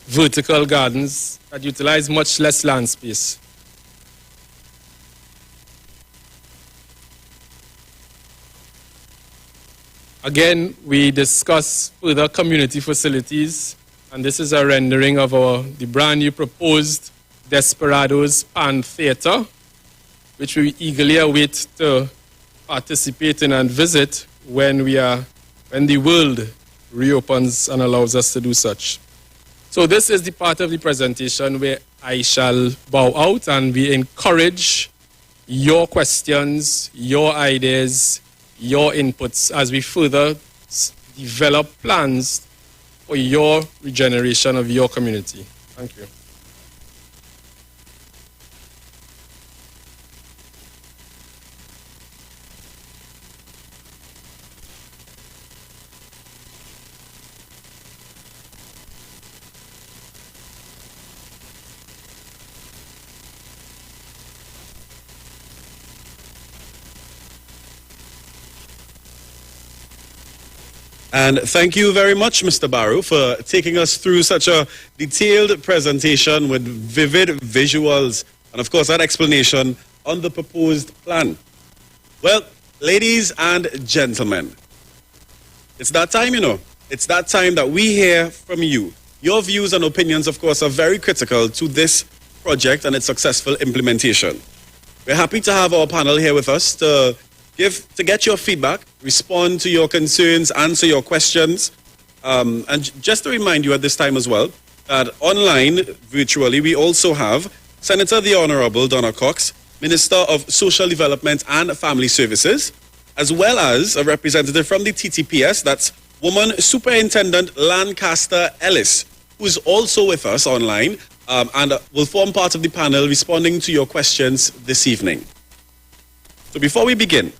vertical gardens that utilize much less land space. Again, we discuss further community facilities, and this is a rendering of the brand new proposed Desperados Pan Theatre, which we eagerly await to participate in and visit when the world reopens and allows us to do such. So this is the part of the presentation where I shall bow out, and we encourage your questions, your ideas, your inputs as we further develop plans for your regeneration of your community. Thank you. And thank you very much, Mr. Barrow, for taking us through such a detailed presentation with vivid visuals and, of course, that explanation on the proposed plan. Well, ladies and gentlemen, it's that time, you know. It's that time that we hear from you. Your views and opinions, of course, are very critical to this project and its successful implementation. We're happy to have our panel here with us to get your feedback, respond to your concerns, answer your questions. And just to remind you at this time as well, that online, virtually, we also have Senator the Honorable Donna Cox, Minister of Social Development and Family Services, as well as a representative from the TTPS, that's Woman Superintendent Lancaster Ellis, who is also with us online and will form part of the panel responding to your questions this evening. So before we begin,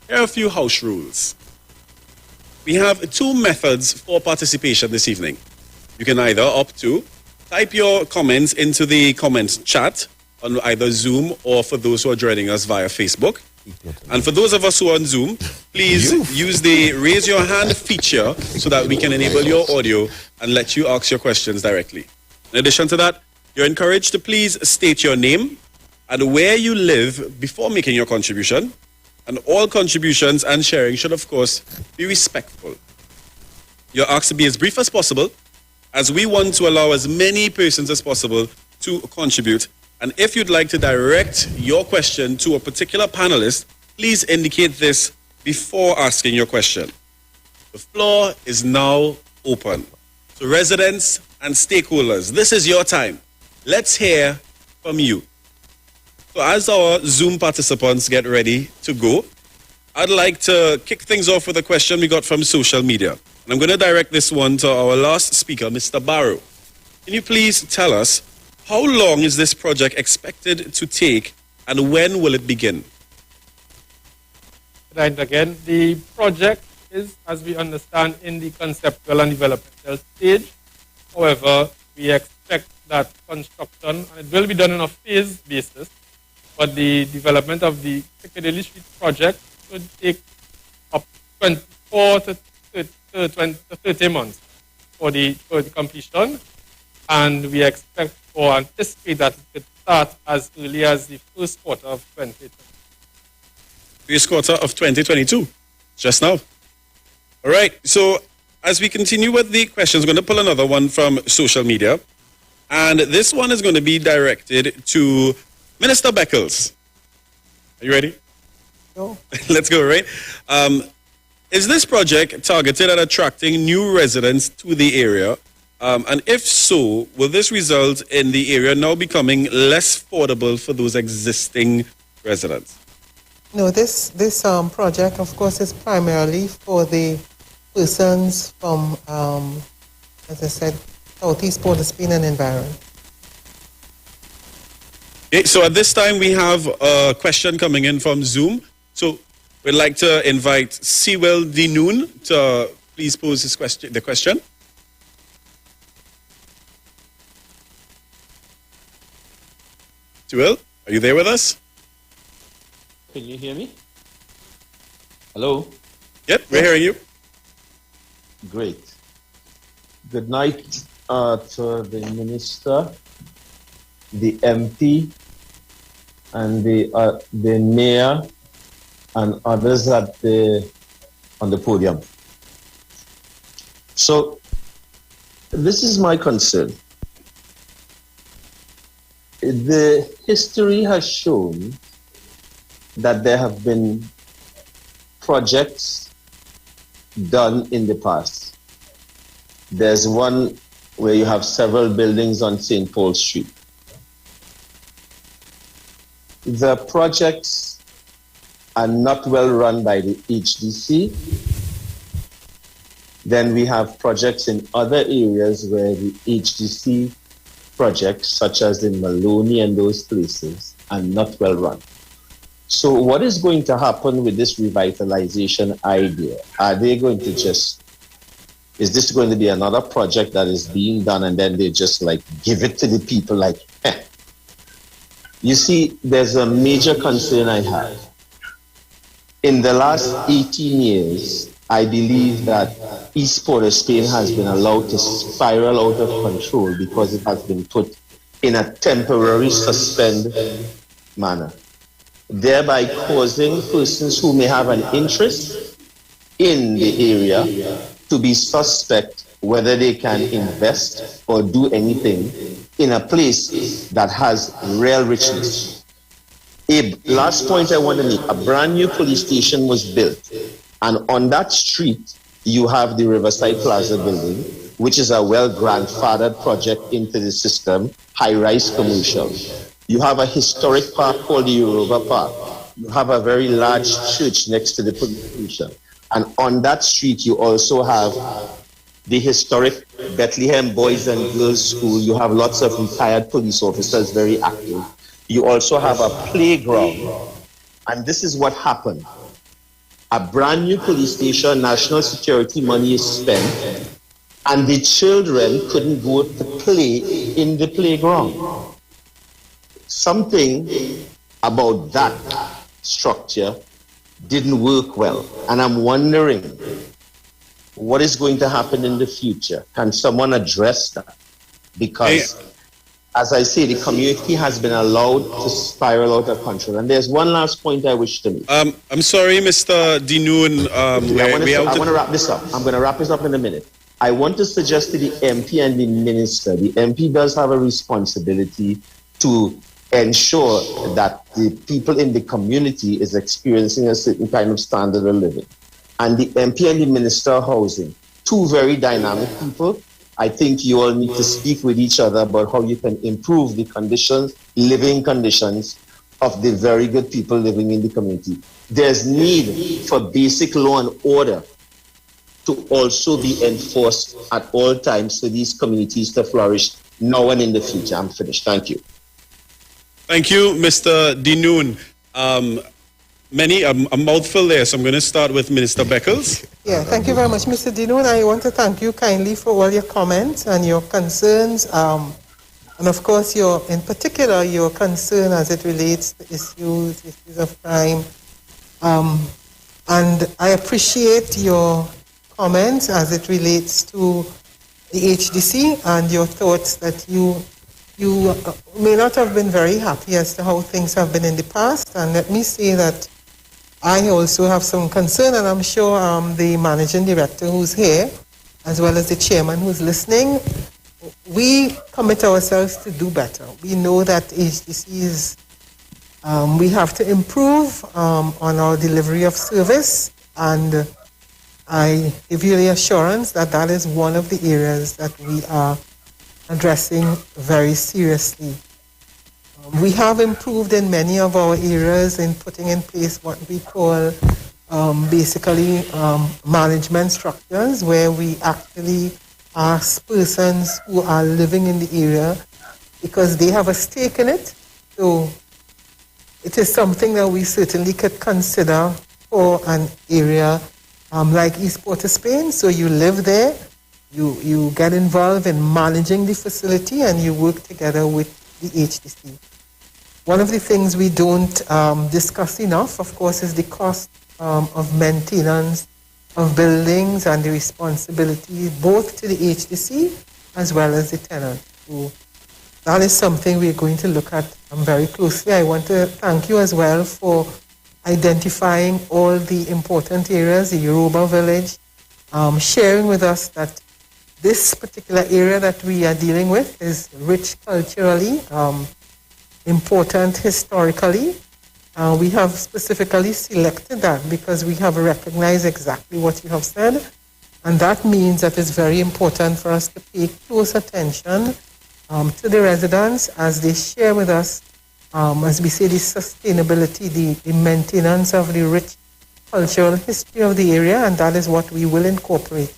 here are a few house rules. We have two methods for participation this evening. You can either opt to type your comments into the comments chat on either Zoom or for those who are joining us via Facebook. And for those of us who are on Zoom, please use the raise your hand feature so that we can enable your audio and let you ask your questions directly. In addition to that, you're encouraged to please state your name and where you live before making your contribution. And all contributions and sharing should, of course, be respectful. You're asked to be as brief as possible, as we want to allow as many persons as possible to contribute. And if you'd like to direct your question to a particular panelist, please indicate this before asking your question. The floor is now open. So residents and stakeholders, this is your time. Let's hear from you. So as our Zoom participants get ready to go, I'd like to kick things off with a question we got from social media. And I'm going to direct this one to our last speaker, Mr. Barrow. Can you please tell us, how long is this project expected to take and when will it begin? Right, again, the project is, as we understand, in the conceptual and developmental stage. However, we expect that construction, and it will be done on a phased basis, but the development of the Piccadilly Street project should take up 24 to 30 months for the completion. And we expect or anticipate that it could start as early as the first quarter of 2022. First quarter of 2022, just now. All right, so as we continue with the questions, I'm going to pull another one from social media. And this one is going to be directed to Minister Beckles. Are you ready? No. Let's go, right? Is this project targeted at attracting new residents to the area? And if so, will this result in the area now becoming less affordable for those existing residents? No, this project, of course, is primarily for the persons from, as I said, Southeast Port of Spain and environment. Okay, so at this time we have a question coming in from Zoom. So we'd like to invite Sewell Dinoon to please pose the question. Sewell, are you there with us? Can you hear me? Hello? Yep, we're hearing you. Great. Good night to the Minister, the MP, and the Mayor, and others on the podium. So, this is my concern. The history has shown that there have been projects done in the past. There's one where you have several buildings on St. Paul Street. The projects are not well run by the HDC. Then we have projects in other areas where the HDC projects, such as in Maloney and those places, are not well run. So what is going to happen with this revitalization idea? Are they going to is this going to be another project that is being done and then they just like give it to the people like, eh? You see, there's a major concern I have. In the last 18 years, I believe that East Port of Spain has been allowed to spiral out of control because it has been put in a temporary suspended manner, thereby causing persons who may have an interest in the area to be suspect whether they can invest or do anything in a place that has real richness. A last point I want to make, a brand new police station was built, and on that street you have the Riverside Plaza building, which is a well-grandfathered project into the system, high-rise commercial. You have a historic park called the Europa Park. You have a very large church next to the police station. And on that street, you also have the historic Bethlehem Boys and Girls School. You have lots of retired police officers very active. You also have a playground. And this is what happened. A brand new police station, national security money is spent, and the children couldn't go to play in the playground. Something about that structure didn't work well. And I'm wondering what is going to happen in the future. Can someone address that? Because, as I say, the community has been allowed to spiral out of control. And there's one last point I wish to make. I'm sorry, Mr. Dinoon. I want to wrap this up. I'm going to wrap this up in a minute. I want to suggest to the MP and the minister, the MP does have a responsibility to ensure that the people in the community is experiencing a certain kind of standard of living. And the MP and the Minister of Housing, two very dynamic people. I think you all need to speak with each other about how you can improve the conditions, living conditions of the very good people living in the community. There's need for basic law and order to also be enforced at all times for these communities to flourish now and in the future. I'm finished. Thank you. Thank you, Mr. Dinoon. A mouthful there, so I'm going to start with Minister Beckles. Yeah, thank you very much, Mr. Dinoon. I want to thank you kindly for all your comments and your concerns, and of course, in particular, your concern as it relates to issues of crime. And I appreciate your comments as it relates to the HDC and your thoughts that you may not have been very happy as to how things have been in the past. And let me say that I also have some concern, and I'm sure the managing director who's here, as well as the chairman who's listening, we commit ourselves to do better. We know that HDC we have to improve on our delivery of service, and I give you the assurance that that is one of the areas that we are addressing very seriously. We have improved in many of our areas in putting in place what we call basically management structures, where we actually ask persons who are living in the area, because they have a stake in it. So it is something that we certainly could consider for an area like East Port of Spain. So you live there, you get involved in managing the facility, and you work together with the HDC. One of the things we don't discuss enough, of course, is the cost of maintenance of buildings and the responsibility both to the HDC as well as the tenant. So that is something we're going to look at very closely. I want to thank you as well for identifying all the important areas, the Yoruba village, sharing with us that this particular area that we are dealing with is rich culturally, important historically. We have specifically selected that because we have recognized exactly what you have said, and that means that it's very important for us to pay close attention to the residents as they share with us as we say, the sustainability, the maintenance of the rich cultural history of the area, and that is what we will incorporate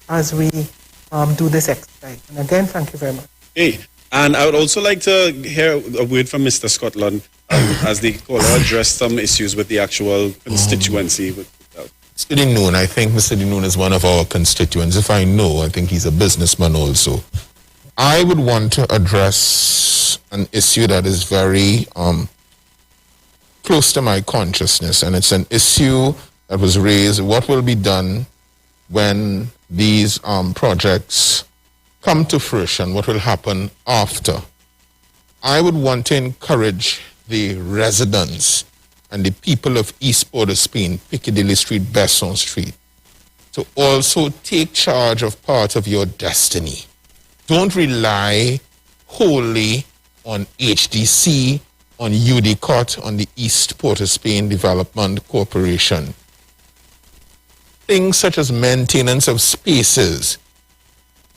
as we do this exercise. And again, thank you very much. Hey, and I would also like to hear a word from Mr. Scotland as the caller addressed some issues with the actual constituency. Mr. Dinoon, I think Mr. Dinoon is one of our constituents. If I know, I think he's a businessman also. I would want to address an issue that is very close to my consciousness, and it's an issue that was raised. What will be done when these projects come to fruition? What will happen after? I would want to encourage the residents and the people of East Port of Spain, Piccadilly Street, Besson Street, to also take charge of part of your destiny. Don't rely wholly on HDC, on UDCOT, on the East Port of Spain Development Corporation. Things such as maintenance of spaces.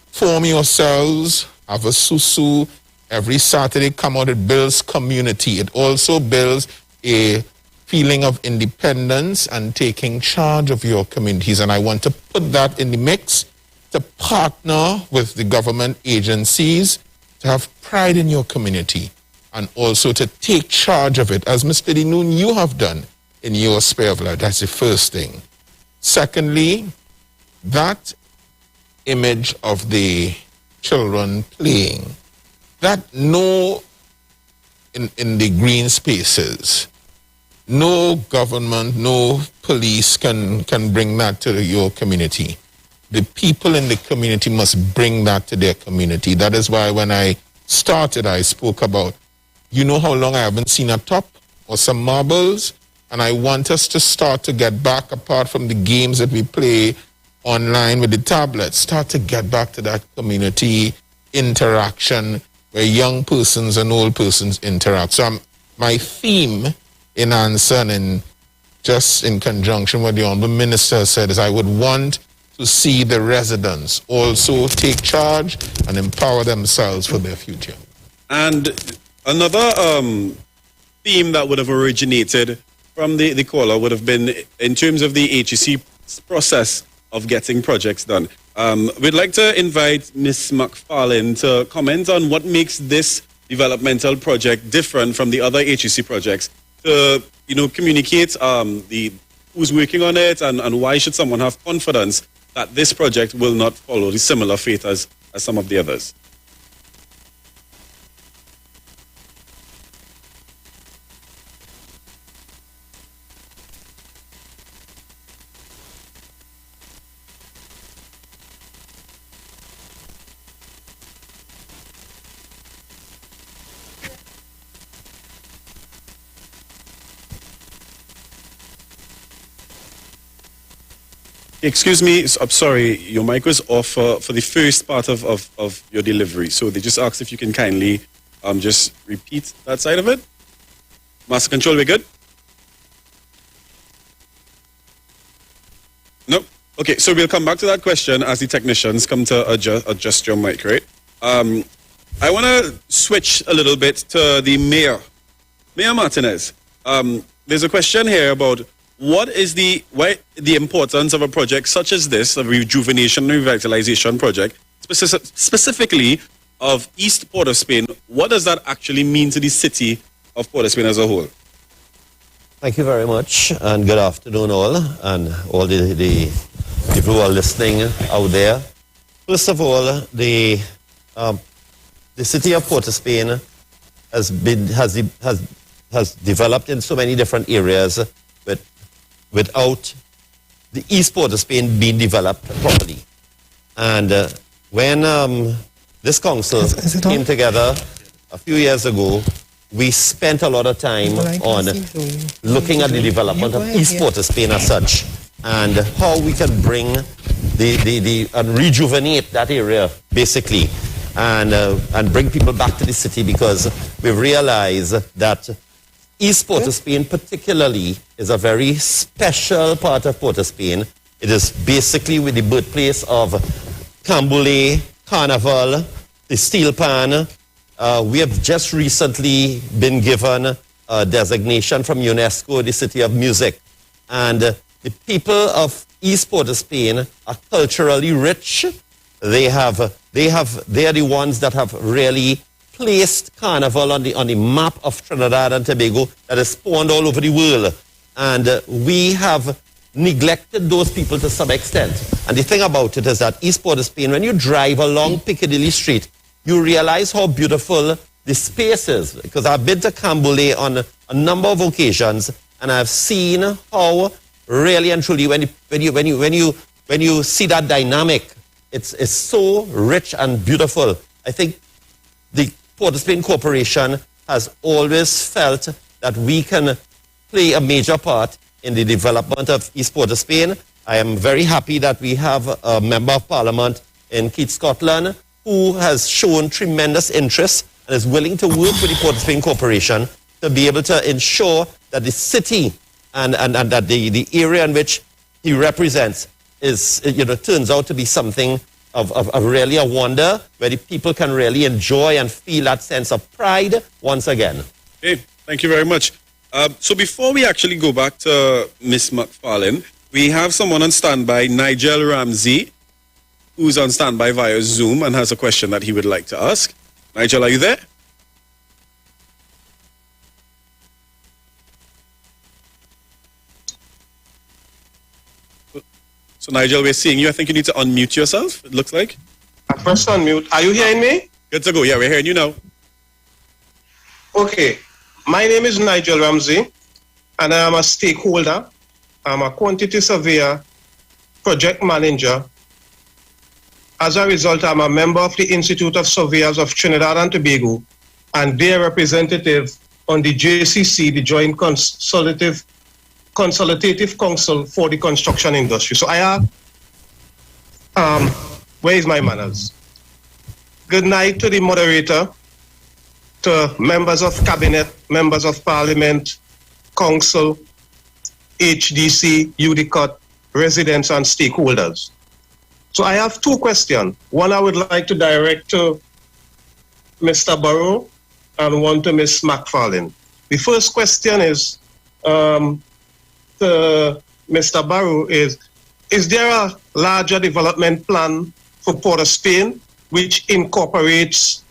Form yourselves, have a susu. Every Saturday, come out, it builds community. It also builds a feeling of independence and taking charge of your communities. And I want to put that in the mix, to partner with the government agencies, to have pride in your community, and also to take charge of it, as Mr. Dinoon, you have done in your sphere of life. That's the first thing. Secondly, that image of the children playing, that in the green spaces, no government, no police can bring that to your community. The people in the community must bring that to their community. That is why when I started, I spoke about, you know how long I haven't seen a top or some marbles? And I want us to start to get back, apart from the games that we play online with the tablets, start to get back to that community interaction where young persons and old persons interact. So my theme in answer and just in conjunction with the Honorable Minister said is I would want to see the residents also take charge and empower themselves for their future. And another theme that would have originated from the caller would have been in terms of the HEC process of getting projects done. We'd like to invite Ms. McFarlane to comment on what makes this developmental project different from the other HEC projects, to communicate who's working on it and why should someone have confidence that this project will not follow the similar fate as some of the others. Excuse me, I'm sorry, your mic was off for the first part of your delivery. So they just asked if you can kindly just repeat that side of it. Master Control, we good? No? Okay, so we'll come back to that question as the technicians come to adjust your mic, right? I want to switch a little bit to the mayor. Mayor Martinez, there's a question here about what is the importance of a project such as this, a rejuvenation and revitalization project, specifically of East Port of Spain? What does that actually mean to the city of Port of Spain as a whole? Thank you very much, and good afternoon all, and all the people who are listening out there. First of all, the city of Port of Spain has developed in so many different areas, but without the East Port of Spain being developed properly. And when this council came together a few years ago, we spent a lot of time on looking at the development of East Port of Spain as such, and how we can bring and rejuvenate that area basically, and bring people back to the city, because we realized that East Port of Spain particularly is a very special part of Port of Spain. It is basically with the birthplace of Camboulet, Carnival, the Steel Pan, we have just recently been given a designation from UNESCO, the City of Music. And the people of East Port of Spain are culturally rich. They are the ones that have really placed Carnival on the map of Trinidad and Tobago that is spawned all over the world. And we have neglected those people to some extent. And the thing about it is that East Port of Spain, when you drive along Piccadilly Street, you realize how beautiful the space is. Because I've been to Cambodia on a number of occasions, and I've seen how really and truly when you see that dynamic, it's so rich and beautiful. I think the Port of Spain Corporation has always felt that we can play a major part in the development of East Port of Spain. I am very happy that we have a Member of Parliament in Keith, Scotland, who has shown tremendous interest and is willing to work with the Port of Spain Corporation to be able to ensure that the city and that the area in which he represents is, turns out to be something of really a wonder, where the people can really enjoy and feel that sense of pride once again. Okay, thank you very much. So before we actually go back to Ms. McFarlane, we have someone on standby, Nigel Ramsey, who's on standby via Zoom and has a question that he would like to ask. Nigel, are you there? So Nigel, we're seeing you. I think you need to unmute yourself, it looks like. I pressed unmute. Are you hearing me? Good to go. Yeah, we're hearing you now. Okay. My name is Nigel Ramsey, and I am a stakeholder. I'm a quantity surveyor, project manager. As a result, I'm a member of the Institute of Surveyors of Trinidad and Tobago, and their representative on the JCC, the Joint Consultative Council for the Construction Industry. So I have, where is my manners? Good night to the moderator, to members of cabinet, members of parliament, council, HDC, UDCOT, residents and stakeholders. So I have two questions. One I would like to direct to Mr. Barrow and one to Ms. McFarlane. The first question is to Mr. Barrow is there a larger development plan for Port of Spain which incorporates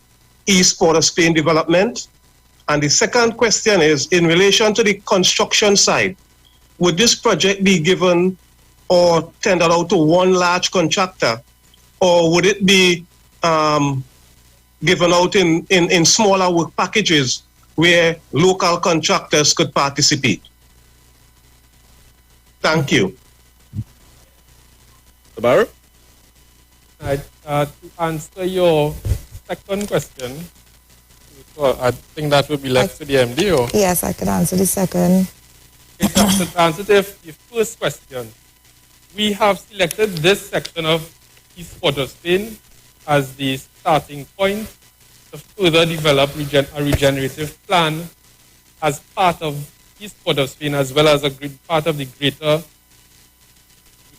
East Port of Spain development? And the second question is, in relation to the construction side, would this project be given or tendered out to one large contractor, or would it be given out in smaller work packages where local contractors could participate? Thank you. Barrow? To answer your second question, I think that would be left to the MD. Or? Yes, I could answer the second. To answer the first question, we have selected this section of East Port of Spain as the starting point to further develop a regenerative plan as part of East Port of Spain, as well as a part of the greater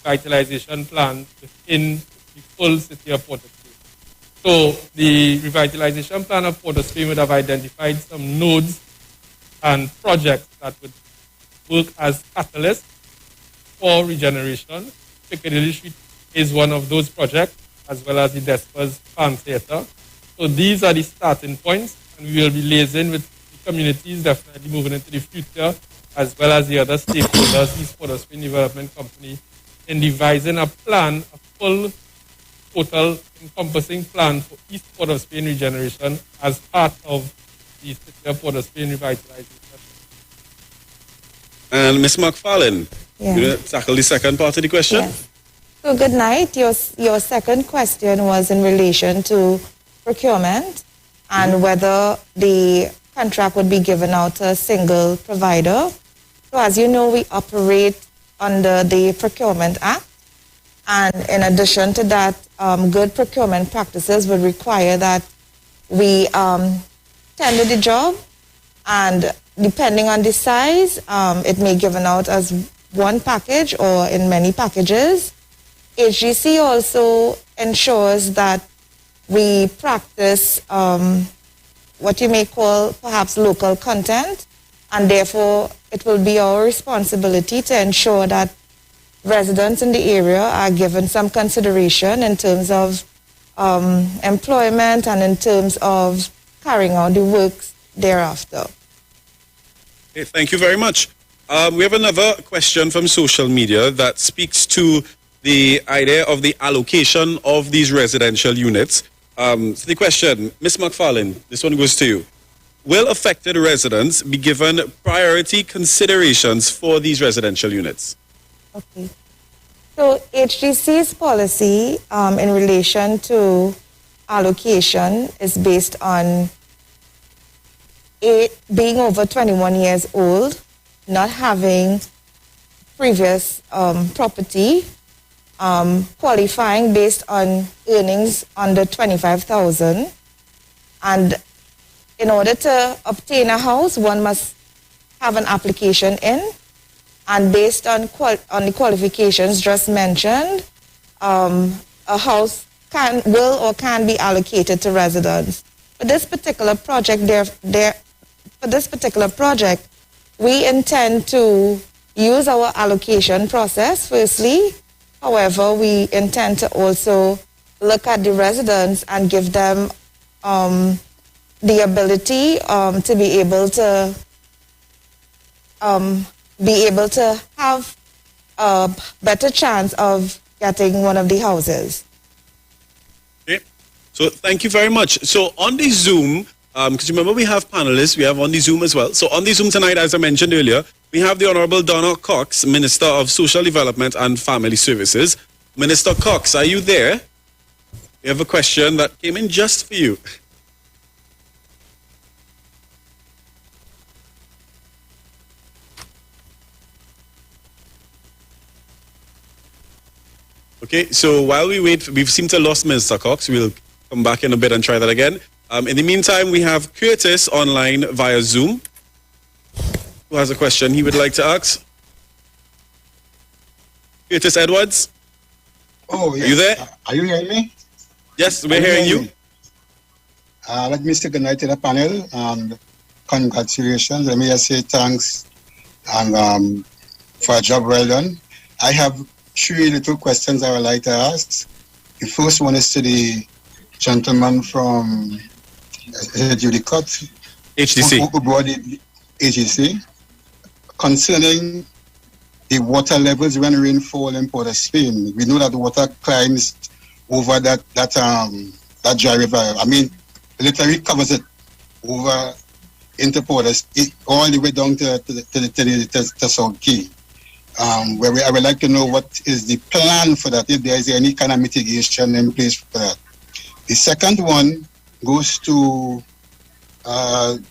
revitalization plan within the full city of Port of Spain. So the revitalization plan of Port of Spain would have identified some nodes and projects that would work as catalysts for regeneration. Piccadilly Street is one of those projects, as well as the Despers Farm Theatre. So these are the starting points, and we will be liaising with the communities, definitely moving into the future, as well as the other stakeholders, East Port of Spain Development Company, in devising a plan, a full, total, encompassing plan for East Port of Spain regeneration as part of the City of Port of Spain revitalization. And Ms. McFarlane, Yeah. you want to tackle the second part of the question? Yes. So good night. Your second question was in relation to procurement and whether the contract would be given out to a single provider. So as you know, we operate under the Procurement Act. And in addition to that, good procurement practices would require that we tender the job, and depending on the size, it may be given out as one package or in many packages. HGC also ensures that we practice what you may call perhaps local content, and therefore it will be our responsibility to ensure that residents in the area are given some consideration in terms of employment and in terms of carrying out the works thereafter. Okay, thank you very much. We have another question from social media that speaks to the idea of the allocation of these residential units. So the question, Ms. McFarlane, this one goes to you. Will affected residents be given priority considerations for these residential units? Okay. So HGC's policy in relation to allocation is based on being over 21 years old, not having previous property, qualifying based on earnings under 25,000, and in order to obtain a house, one must have an application in, and based on the qualifications just mentioned, a house will or can be allocated to residents. For this particular project, we intend to use our allocation process firstly. However, we intend to also look at the residents and give them the ability to be able to have a better chance of getting one of the houses. Okay. So thank you very much. So on the Zoom, because remember we have panelists, we have on the Zoom as well. So on the Zoom tonight, as I mentioned earlier, we have the Honorable Donna Cox, Minister of Social Development and Family Services. Minister Cox, are you there? We have a question that came in just for you. Okay, so while we wait, we seem to have lost Minister Cox. We'll come back in a bit and try that again. In the meantime, we have Curtis online via Zoom, who has a question he would like to ask. Curtis Edwards? Oh, yes. Are you there? Are you hearing me? Yes, we're hearing you. Let me say good night to the panel, and congratulations. Let me just say thanks and for a job well done. I have 3 little questions I would like to ask. The first one is to the gentleman from HDC. HGC, concerning the water levels when rainfall in Port of Spain. We know that the water climbs over that dry river. I mean, literally covers it over into Port of Spain, all the way down to South Key. Where I would like to know what is the plan for that, if there is any kind of mitigation in place for that. The second one goes to the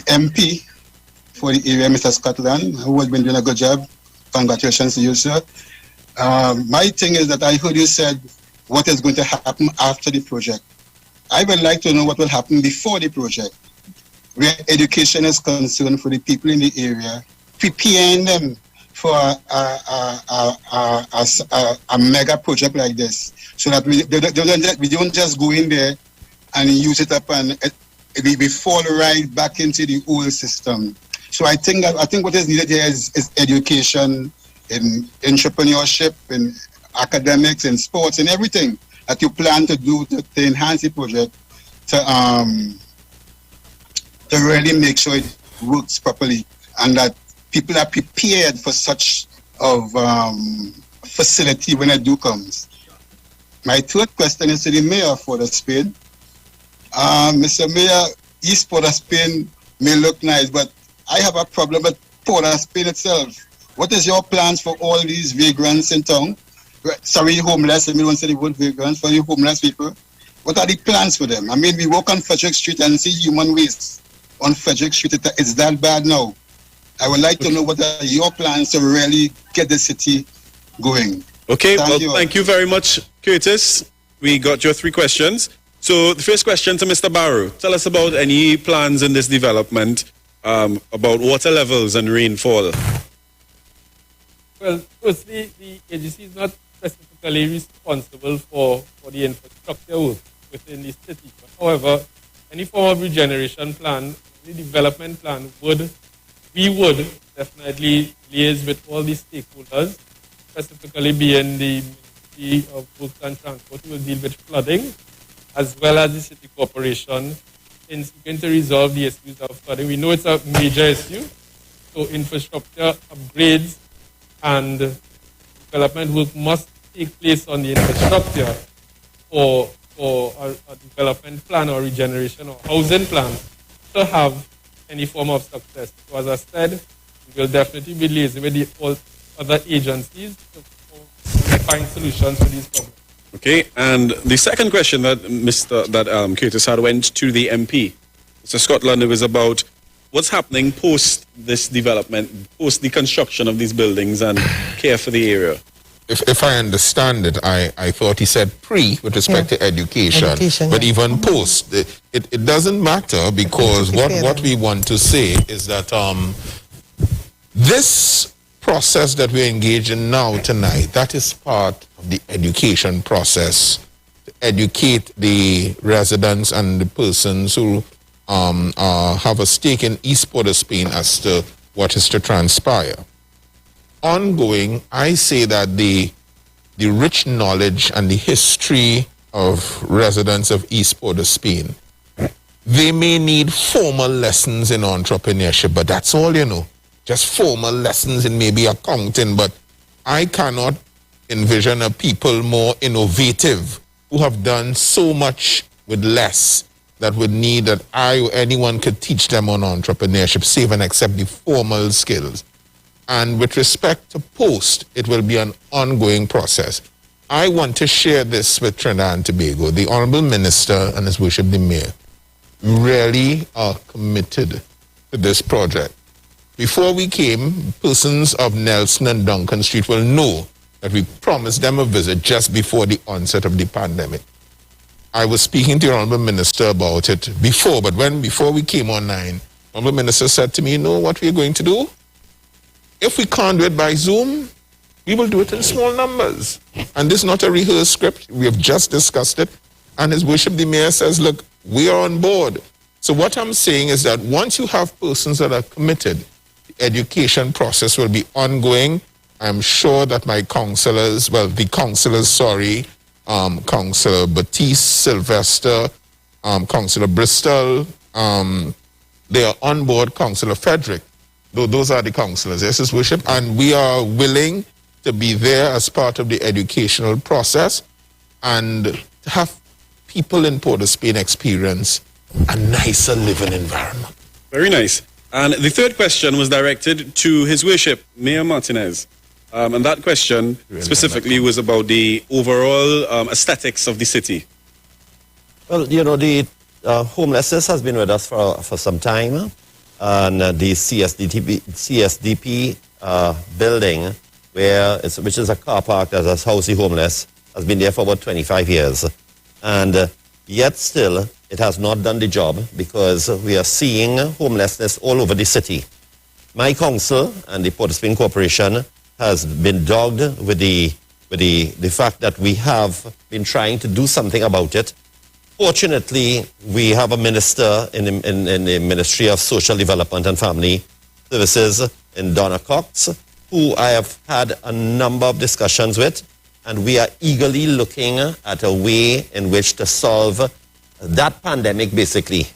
MP for the area, Mr. Scotland, who has been doing a good job. Congratulations to you, sir. My thing is that I heard you said what is going to happen after the project. I would like to know what will happen before the project, where education is concerned for the people in the area, preparing them for a mega project like this, so that we don't just go in there and use it up and we fall right back into the old system. So I think what is needed here is education in entrepreneurship, in academics, in sports, and everything that you plan to do to enhance the project to really make sure it works properly and that people are prepared for such of facility when it do comes. My third question is to the mayor of Port of Spain. Mr. Mayor, East Port of Spain may look nice, but I have a problem with Port of Spain itself. What is your plans for all these vagrants in town? Sorry, homeless. I mean, don't say the word vagrants, for the homeless people. What are the plans for them? I mean, we walk on Frederick Street and see human waste on Frederick Street. It's that bad now. I would like to know what are your plans to really get the city going. Okay, thank you very much, Curtis. We got your 3 questions. So the first question to Mr. Barrow. Tell us about any plans in this development about water levels and rainfall. Well, firstly, the agency is not specifically responsible for the infrastructure work within the city. But however, any form of regeneration plan, any development plan we would definitely liaise with all the stakeholders, specifically being the Ministry of Works and Transport, who will deal with flooding, as well as the City Corporation, in seeking to resolve the issues of flooding. We know it's a major issue, so infrastructure upgrades and development work must take place on the infrastructure for a development plan or regeneration or housing plan to have any form of success. So as I said, we will definitely be liaising with the all other agencies to find solutions to these problems. Okay, and the second question that Curtis had went to the MP, Mr. Scotland. It was about what's happening post this development, post the construction of these buildings and care for the area. If I understand it, I thought he said pre with respect to education, but even post, it doesn't matter, because what we want to say is that this process that we're engaged in now tonight, that is part of the education process, to educate the residents and the persons who have a stake in East Port of Spain as to what is to transpire. Ongoing, I say that the rich knowledge and the history of residents of East Port of Spain, they may need formal lessons in entrepreneurship, but that's all, just formal lessons in maybe accounting. But I cannot envision a people more innovative who have done so much with less that would need that I or anyone could teach them on entrepreneurship, save and except the formal skills. And with respect to post, it will be an ongoing process. I want to share this with Trinidad and Tobago. The Honorable Minister and His Worship the Mayor really are committed to this project. Before we came, persons of Nelson and Duncan Street will know that we promised them a visit just before the onset of the pandemic. I was speaking to the Honorable Minister about it before, but before we came online, the Honorable Minister said to me, you know what we're going to do? If we can't do it by Zoom, we will do it in small numbers. And this is not a rehearsed script. We have just discussed it. And His Worship the Mayor says, look, we are on board. So what I'm saying is that once you have persons that are committed, the education process will be ongoing. I'm sure that my councillors, Councillor Batiste, Sylvester, Councillor Bristol, they are on board, Councillor Frederick. Those are the councillors, yes, His Worship, and we are willing to be there as part of the educational process and to have people in Port of Spain experience a nicer living environment. Very nice. And the third question was directed to His Worship, Mayor Martinez. And that question specifically was about the overall aesthetics of the city. Well, the homelessness has been with us for some time. And the CSDP building, which is a car park that has housed the homeless, has been there for about 25 years. And yet still, it has not done the job, because we are seeing homelessness all over the city. My council and the Port of Spain Corporation has been dogged with the fact that we have been trying to do something about it. Fortunately, we have a minister in the Ministry of Social Development and Family Services in Donna Cox, who I have had a number of discussions with, and we are eagerly looking at a way in which to solve that pandemic, basically,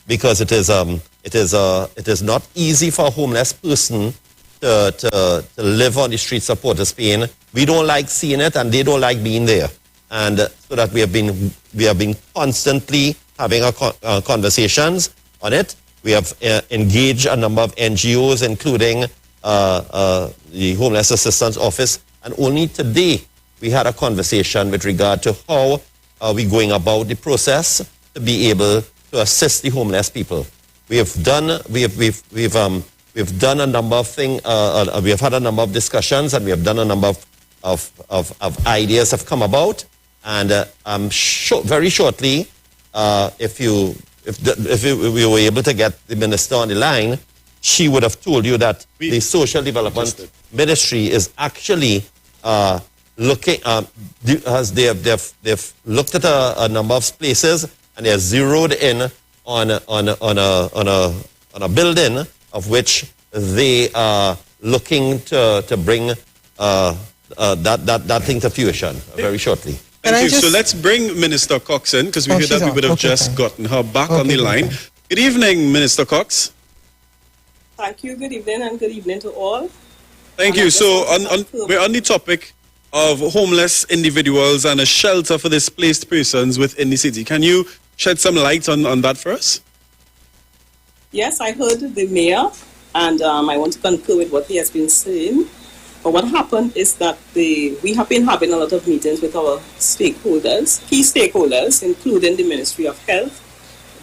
because it is not easy for a homeless person to live on the streets of Port of Spain. We don't like seeing it, and they don't like being there. And so that we have been constantly having conversations on it. We have engaged a number of NGOs, including the Homeless Assistance Office, and only today we had a conversation with regard to how are we going about the process to be able to assist the homeless people. We have done a number of things. We have had a number of discussions, and we have done a number of ideas have come about. And I'm sure very shortly, if we were able to get the minister on the line, she would have told you that the Social Development Ministry is actually looking. They've looked at a number of places, and they're zeroed in on a building of which they are looking to bring that thing to fruition very shortly. Thank you. So let's bring Minister Cox in, because we heard that we would have just gotten her back on the line. Good evening, Minister Cox. Thank you. Good evening, and good evening to all. Thank you. So we're on the topic of homeless individuals and a shelter for displaced persons within the city. Can you shed some light on that for us? Yes, I heard the mayor, and I want to concur with what he has been saying. But what happened is that we have been having a lot of meetings with our stakeholders, key stakeholders, including the Ministry of Health,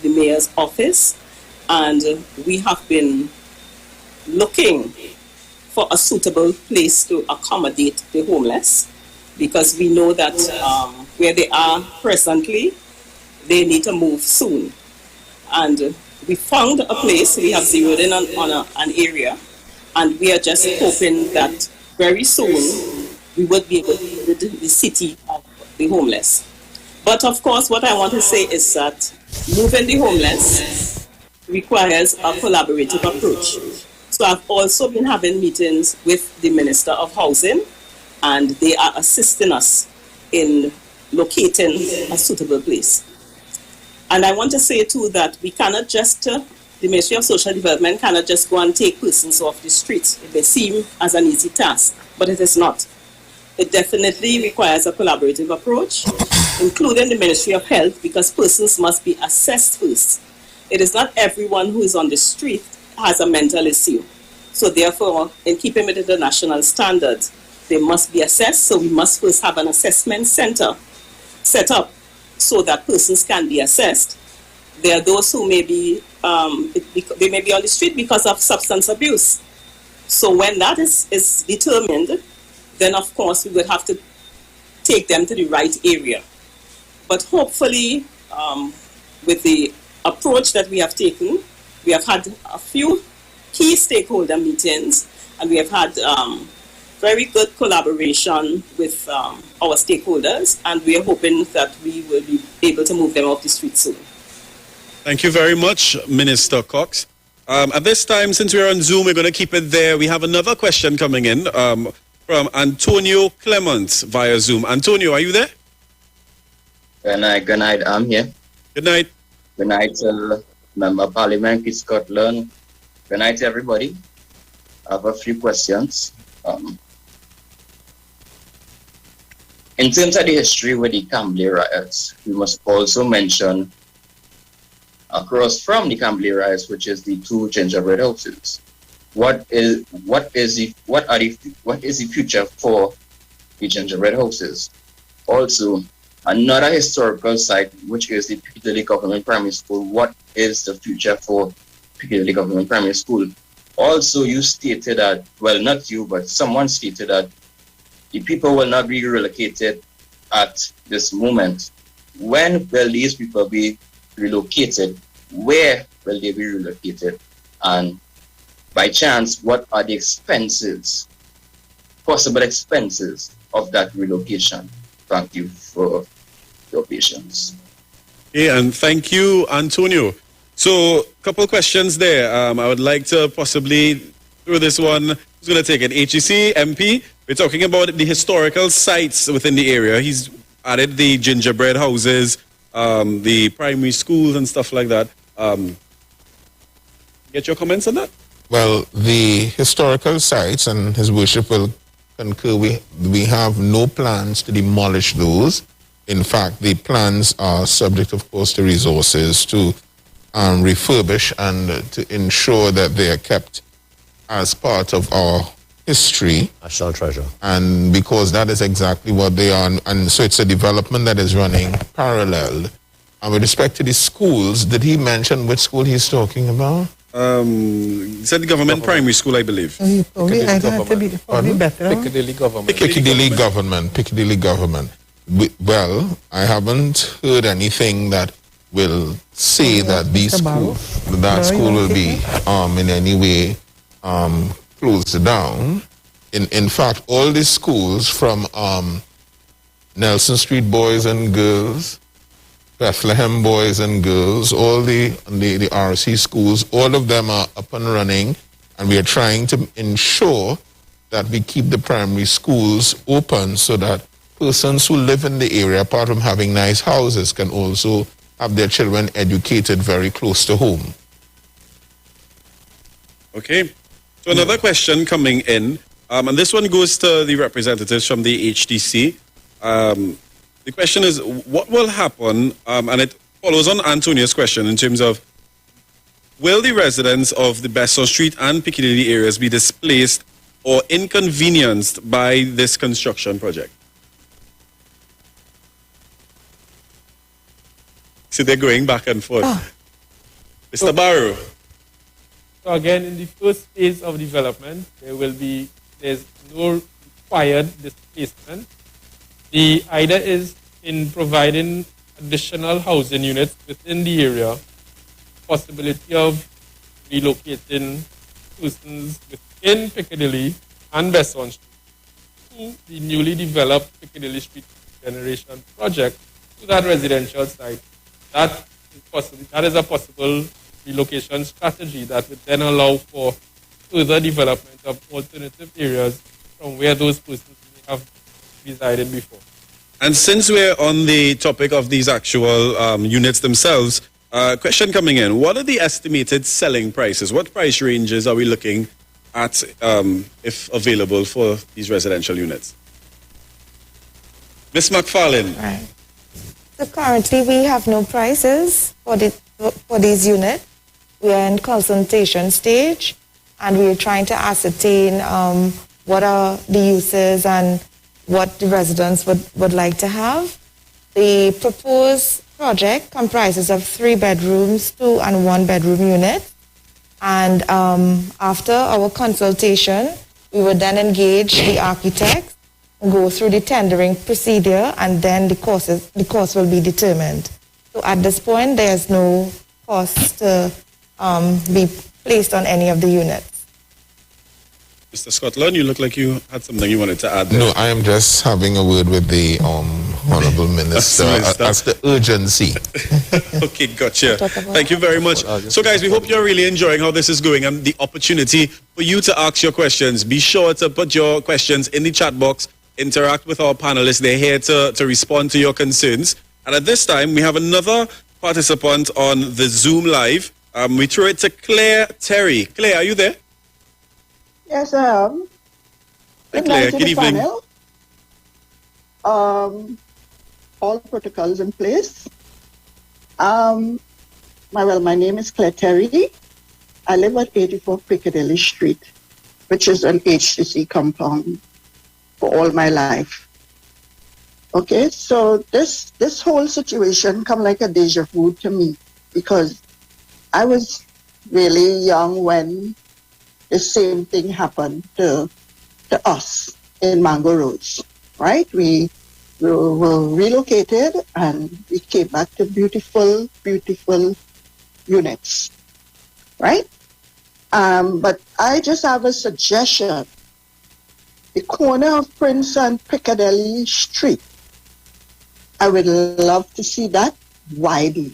the mayor's office, and we have been looking for a suitable place to accommodate the homeless, because we know that where they are presently, they need to move soon. And we found a place, we have zeroed in on an area, and we are just hoping that very soon we would be able to rid the city of the homeless. But of course, what I want to say is that moving the homeless requires a collaborative approach. So I've also been having meetings with the Minister of Housing, and they are assisting us in locating a suitable place. And I want to say too that we cannot just, the Ministry of Social Development cannot just go and take persons off the street. It may seem as an easy task, but it is not. It definitely requires a collaborative approach, including the Ministry of Health, because persons must be assessed first. It is not everyone who is on the street has a mental issue. So therefore, in keeping with the international standards, they must be assessed. So we must first have an assessment center set up so that persons can be assessed. There are those who may be, they may be on the street because of substance abuse. So when that is determined, then of course we would have to take them to the right area. But hopefully, with the approach that we have taken, we have had a few key stakeholder meetings, and we have had very good collaboration with our stakeholders, and we are hoping that we will be able to move them off the street soon. Thank you very much, Minister Cox. At this time, since we're on Zoom, we're going to keep it there. We have another question coming in from Antonio Clements via Zoom. Antonio, are you there? Good night, I'm here. Good night. Good night, Member of Parliament, Keith Scotland. Good night, everybody. I have a few questions. In terms of the history with the Camberley riots, we must also mention across from the Camberley riots, which is the two gingerbread houses. What is the future for the gingerbread houses? Also, another historical site, which is the Piccadilly Government Primary School. What is the future for Piccadilly Government Primary School? Also, you stated that, well, not you, but someone stated that the people will not be relocated at this moment. When will these people be relocated? Where will they be relocated? And by chance, what are the expenses, possible expenses of that relocation? Thank you for your patience. Okay, and thank you, Antonio. So, a couple of questions there. I would like to possibly through this one. Who's going to take it? HEC, MP. We're talking about the historical sites within the area. He's added the gingerbread houses, the primary schools and stuff like that. Get your comments on that? Well, the historical sites, and His Worship will concur, we have no plans to demolish those. In fact, the plans are subject, of course, to resources to refurbish and to ensure that they are kept as part of our history. National treasure. And because that is exactly what they are. And so it's a development that is running parallel. And with respect to the schools, did he mention which school he's talking about? He said the government primary school, I believe. Probably better. Piccadilly Government. Piccadilly Government. Well, I haven't heard anything that will say that that school will be in any way closed down. In fact, all the schools from Nelson Street Boys and Girls Bethlehem boys and girls, all the RC schools, all of them are up and running, and we are trying to ensure that we keep the primary schools open so that persons who live in the area, apart from having nice houses, can also have their children educated very close to home. Okay. So another question coming in, and this one goes to the representatives from the HDC. The question is, what will happen, and it follows on Antonia's question in terms of, will the residents of the Besson Street and Piccadilly areas be displaced or inconvenienced by this construction project? So they're going back and forth. Mr. Barrow. So again, in the first phase of development, there's no required displacement. The idea is in providing additional housing units within the area, possibility of relocating persons within Piccadilly and Besson Street to the newly developed Piccadilly Street Generation project to that residential site. That is a possible relocation strategy that would then allow for further development of alternative areas from where those persons may have resided before. And since we're on the topic of these actual units themselves, question coming in, what are the estimated selling prices? What price ranges are we looking at if available for these residential units? Ms. McFarlane. Right. So currently we have no prices for these units. We are in consultation stage, and we are trying to ascertain what are the uses and what the residents would like to have. The proposed project comprises of 3 bedrooms, 2 and 1 bedroom units. And after our consultation, we would then engage the architects, go through the tendering procedure, and then the cost will be determined. So at this point, there's no cost to be placed on any of the units. Mr. Scotland, you look like you had something you wanted to add there. No, I am just having a word with the Honorable Minister as the urgency. Okay, gotcha. Thank you very much. So guys, we hope you're really enjoying how this is going and the opportunity for you to ask your questions. Be sure to put your questions in the chat box, interact with our panelists. They're here to respond to your concerns. And at this time, we have another participant on the Zoom Live. We throw it to Claire Terry. Claire, are you there? Yes, I am. Hi, Claire. Good evening. Panel. All protocols in place. My name is Claire Terry. I live at 84 Piccadilly Street, which is an HCC compound for all my life. Okay, so this whole situation come like a deja vu to me, because I was really young when the same thing happened to us in Mango Roads, right? We were relocated and we came back to beautiful, beautiful units, right? But I just have a suggestion. The corner of Prince and Piccadilly Street, I would love to see that widen,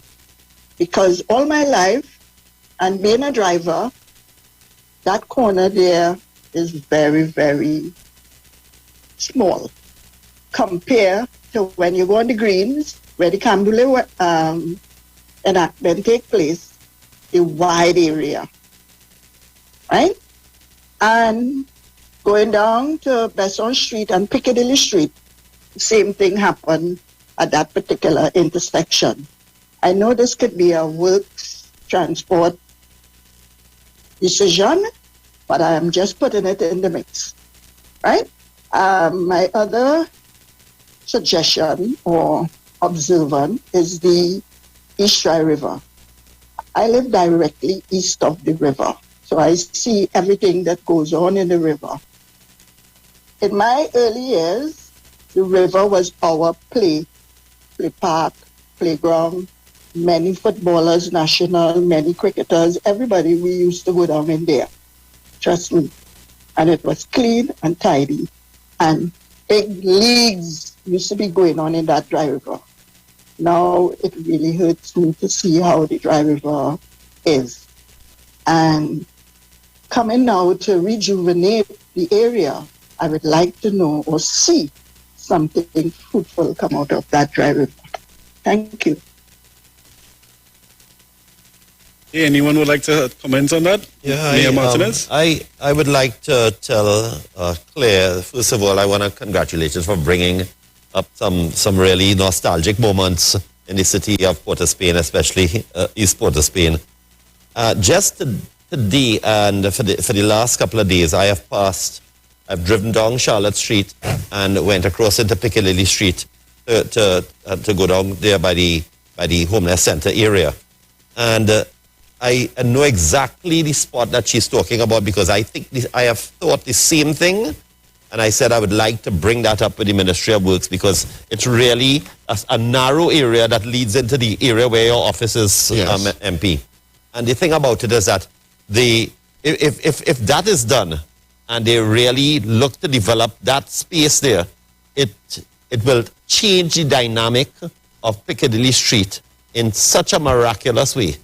because all my life, and being a driver, that corner there is very, very small compared to when you go on the greens, where the Cambule enactment take place, a wide area, right? And going down to Besson Street and Piccadilly Street, the same thing happened at that particular intersection. I know this could be a works transport decision, but I am just putting it in the mix, right? My other suggestion or observation is the East Dry River. I live directly east of the river, so I see everything that goes on in the river. In my early years, the river was our play park, playground. Many footballers, national, many cricketers, everybody, we used to go down in there. Trust me. And it was clean and tidy. And big leagues used to be going on in that dry river. Now it really hurts me to see how the dry river is. And coming now to rejuvenate the area, I would like to know or see something fruitful come out of that dry river. Thank you. Hey, anyone would like to comment on that? Mayor Martinez? I would like to tell Claire, first of all, I want to congratulate you for bringing up some really nostalgic moments in the city of Port of Spain, especially East Port of Spain. Just today and for the last couple of days, I've driven down Charlotte Street and went across into Piccadilly Street to go down there by the homeless center area. And I know exactly the spot that she's talking about because I think I have thought the same thing. And I said I would like to bring that up with the Ministry of Works because it's really a narrow area that leads into the area where your office is, MP. And the thing about it is that if that is done and they really look to develop that space there, it will change the dynamic of Piccadilly Street in such a miraculous way.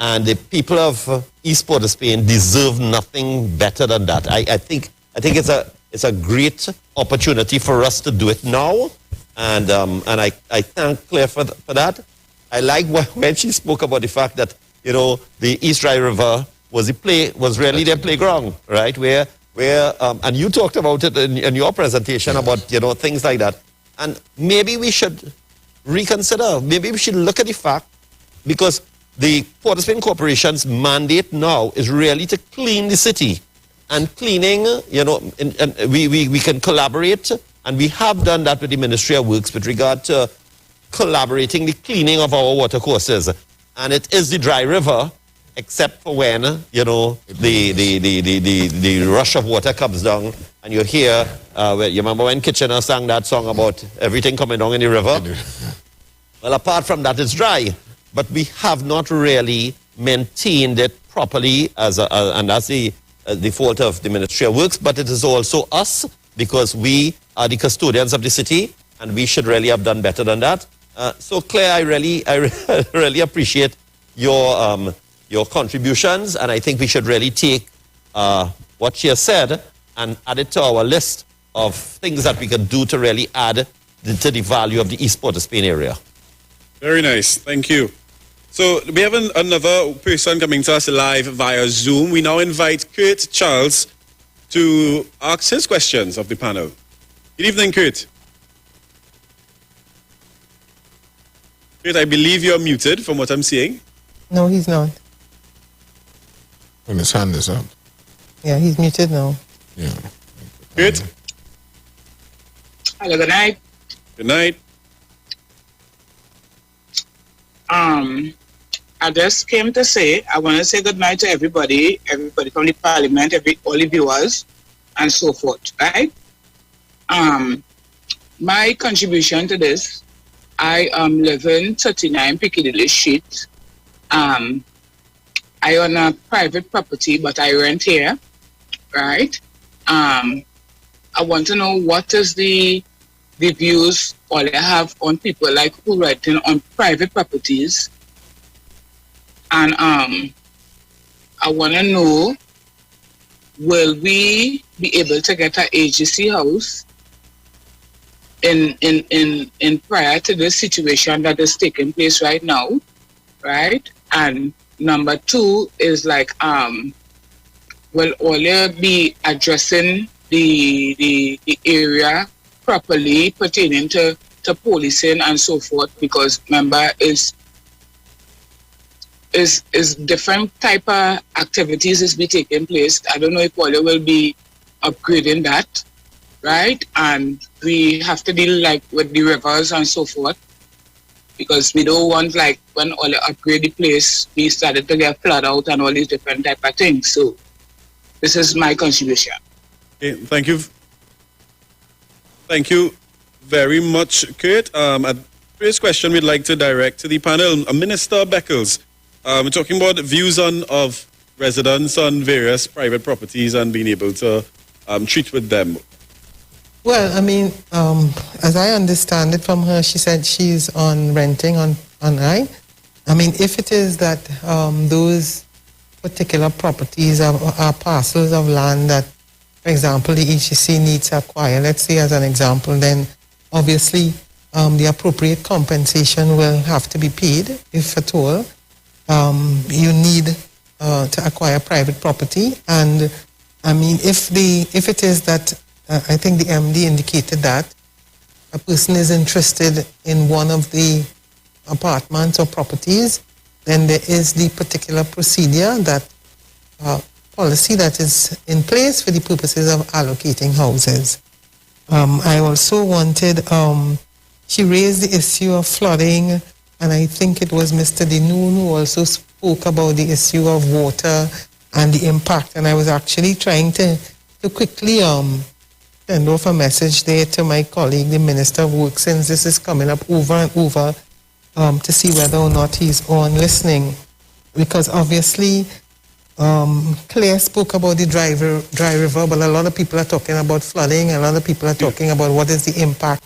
And the people of East Port of Spain deserve nothing better than that. I think it's a great opportunity for us to do it now, and I thank Claire for that. I like when she spoke about the fact that the East Dry River was really their playground, right? Where and you talked about it in your presentation about things like that, and maybe we should reconsider. Maybe we should look at the fact because the Port of Spain Corporation's mandate now is really to clean the city. And cleaning, and we can collaborate, and we have done that with the Ministry of Works with regard to collaborating the cleaning of our water courses. And it is the dry river, except for when, the rush of water comes down, and you hear, you remember when Kitchener sang that song about everything coming down in the river? Well, apart from that, it's dry. But we have not really maintained it properly, and that's the fault of the Ministry of Works, but it is also us because we are the custodians of the city and we should really have done better than that. So Claire, I really appreciate your contributions, and I think we should really take what she has said and add it to our list of things that we can do to really add to the value of the East Port of Spain area. Very nice, thank you. So we have another person coming to us live via Zoom. We now invite Kurt Charles to ask his questions of the panel. Good evening, Kurt. Kurt, I believe you're muted from what I'm seeing. No, he's not. And his hand is up. Yeah, he's muted now. Yeah. Kurt? Hello, good night. Good night. I just came to say, I want to say good night to everybody from the parliament, all the viewers, and so forth, right? My contribution to this, I live in 39 Piccadilly Street. I own a private property, but I rent here, right? I want to know what is the views all I have on people like who renting on private properties. And I want to know, will we be able to get an agency house in prior to this situation that is taking place right now, right? And number two is like, will all you be addressing the area properly pertaining to policing and so forth? Because remember, is different type of activities is be taking place. I don't know if Wally will be upgrading that, right? And we have to deal like with the rivers and so forth, because we don't want like when all upgrade the place, we started to get flood out and all these different type of things. So this is my contribution. Okay, thank you. Thank you very much, Kurt. First question we'd like to direct to the panel. Minister Beckles, we're talking about views of residents on various private properties and being able to treat with them. Well, I mean, as I understand it from her, she said she's on renting on I. I mean, if it is that those particular properties are parcels of land that, for example, the HEC needs to acquire, let's say as an example, then obviously the appropriate compensation will have to be paid, if at all. You need to acquire private property. And I mean, if it is that, I think the MD indicated that a person is interested in one of the apartments or properties, then there is the particular procedure, that policy that is in place for the purposes of allocating houses. I also wanted, she raised the issue of flooding, and I think it was Mr. Dinoon who also spoke about the issue of water and the impact, and I was actually trying to quickly send off a message there to my colleague, the Minister of Work, since this is coming up over and over, to see whether or not he's on listening. Because obviously, Claire spoke about the dry river, but a lot of people are talking about flooding, a lot of people are talking about what is the impact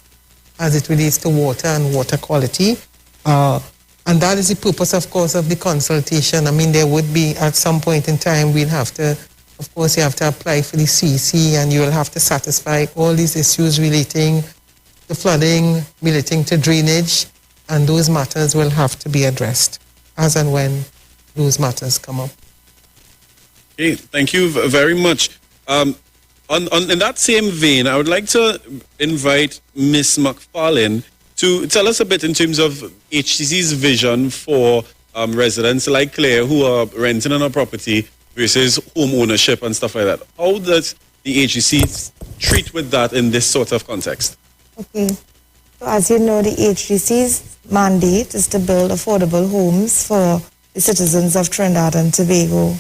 as it relates to water and water quality. And that is the purpose, of course, of the consultation. I mean, there would be, at some point in time, we'll have to, of course, you have to apply for the CEC, and you will have to satisfy all these issues relating to flooding, relating to drainage, and those matters will have to be addressed as and when those matters come up. Okay, thank you very much. In that same vein, I would like to invite Ms. McFarlane to tell us a bit in terms of HTC's vision for residents like Claire who are renting on a property versus home ownership and stuff like that. How does the HTC treat with that in this sort of context? Okay. So as you know, the HTC's mandate is to build affordable homes for the citizens of Trinidad and Tobago.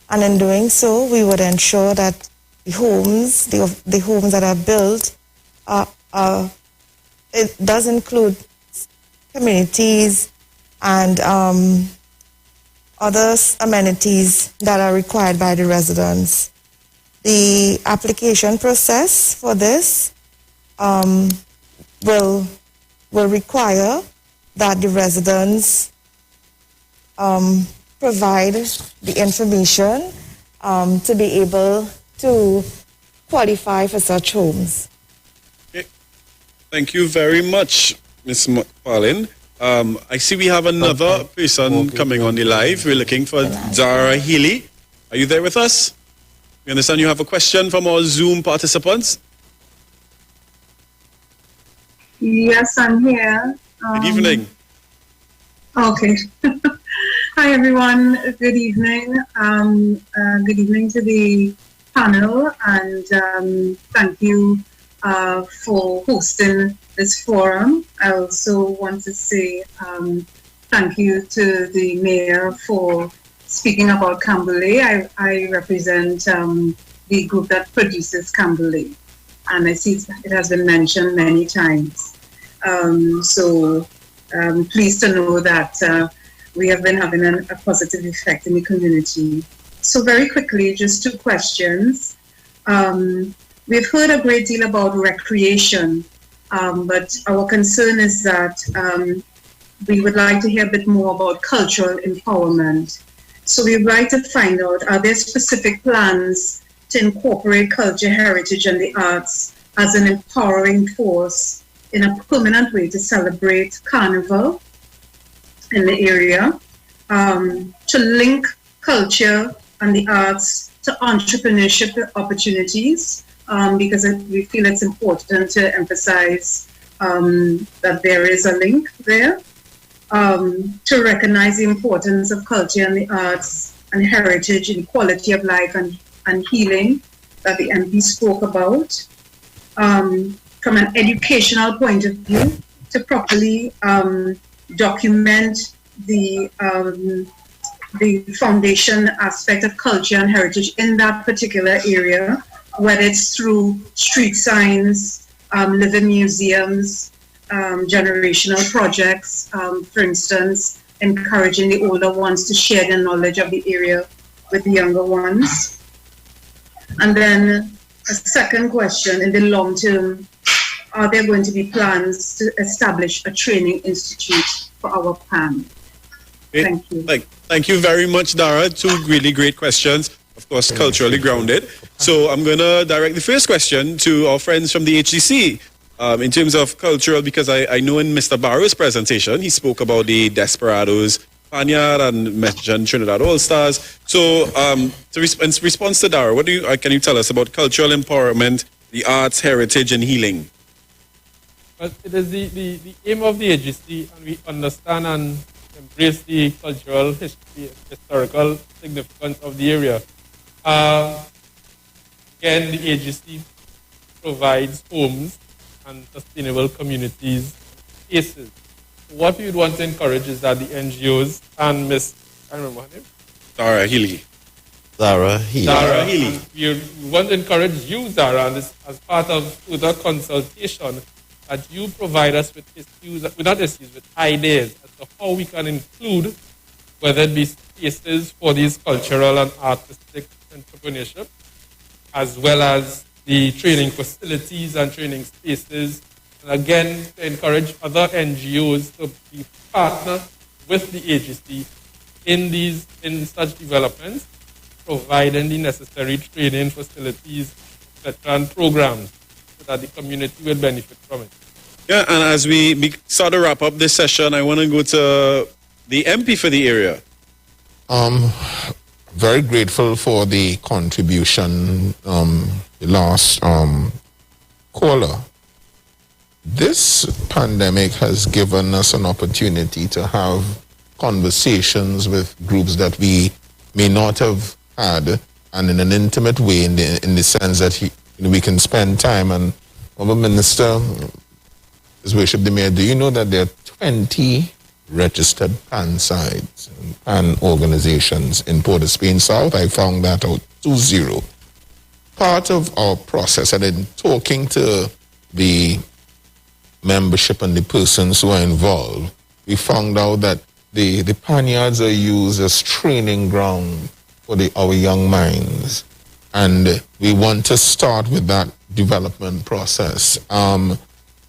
And in doing so, we would ensure that the homes that are built it does include communities and other amenities that are required by the residents. The application process for this will require that the residents provide the information to be able to qualify for such homes. Thank you very much, Ms. McFarlane. I see we have another person coming on the live. We're looking for Dara Healy. Are you there with us? We understand you have a question from our Zoom participants. Yes, I'm here. Good evening. Okay. Hi, everyone. Good evening. Good evening to the panel, and thank you for hosting this forum. I also want to say thank you to the mayor for speaking about Camberley. I represent the group that produces Camberley, and I see it has been mentioned many times. So pleased to know that we have been having a positive effect in the community. So very quickly, just two questions. We've heard a great deal about recreation, but our concern is that we would like to hear a bit more about cultural empowerment. So we'd like to find out, are there specific plans to incorporate culture, heritage, and the arts as an empowering force in a permanent way to celebrate Carnival in the area, to link culture and the arts to entrepreneurship opportunities, because we feel it's important to emphasize that there is a link there, to recognize the importance of culture and the arts and heritage in quality of life and healing that the MP spoke about, from an educational point of view, to properly document the foundation aspect of culture and heritage in that particular area, whether it's through street signs, living museums, generational projects, for instance, encouraging the older ones to share their knowledge of the area with the younger ones. And then A second question, in the long term, are there going to be plans to establish a training institute for our PAM? Thank you. Thank you very much, Dara. Two really great questions, of course, culturally grounded. So I'm going to direct the first question to our friends from the HDC. In terms of cultural, because I know in Mr. Barrow's presentation, he spoke about the Desperados, Spaniard, and mentioned Trinidad All-Stars. So in response to Dara, what can you tell us about cultural empowerment, the arts, heritage, and healing? Well, it is the aim of the agency, and we understand and embrace the cultural history, historical significance of the area. Again, the agency provides homes and sustainable communities spaces. What we would want to encourage is that the NGOs and I don't remember her name? Dara Healy. We want to encourage you, Zara, and this, as part of further consultation, that you provide us with with ideas as to how we can include, whether it be spaces for these cultural and artistic entrepreneurship, as well as the training facilities and training spaces. And again, to encourage other NGOs to be partner with the agency in such developments, providing the necessary training facilities, etc., and programs so that the community will benefit from it. Yeah, and as we sort of wrap up this session, I want to go to the MP for the area. Very grateful for the contribution, the last caller. This pandemic has given us an opportunity to have conversations with groups that we may not have had, and in an intimate way, in the sense that we can spend time. And our minister, His Worship the Mayor, do you know that there are 20 registered PAN sites and PAN organizations in Port of Spain South? I found that out 20. Part of our process, and in talking to the membership and the persons who are involved, we found out that the panyards are used as training ground for our young minds, and we want to start with that development process.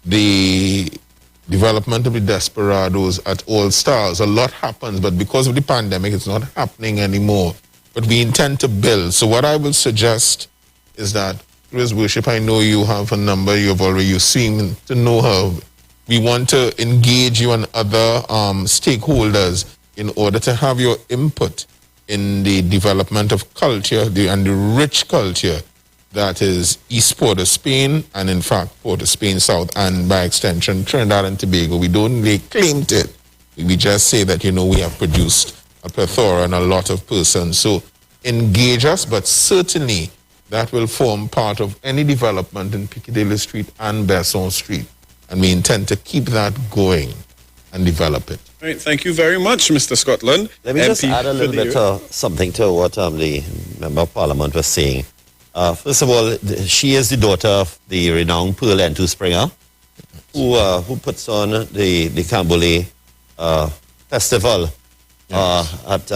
The development of the Desperados at All Stars, a lot happens, but because of the pandemic, it's not happening anymore. But we intend to build. So what I will suggest is that, through His Worship, I know you have a number, you seem to know her. We want to engage you and other stakeholders in order to have your input in the development of culture and the rich culture that is East Port of Spain, and in fact Port of Spain South, and by extension Trinidad and Tobago. We don't lay claim to it. We just say that, we have produced a plethora and a lot of persons. So engage us, but certainly that will form part of any development in Piccadilly Street and Besson Street. And we intend to keep that going and develop it. All right, thank you very much, Mr. Scotland. Let me just add a little bit something to what the Member of Parliament was saying. First of all, she is the daughter of the renowned Pearl N2 Springer, who puts on the Cambole festival at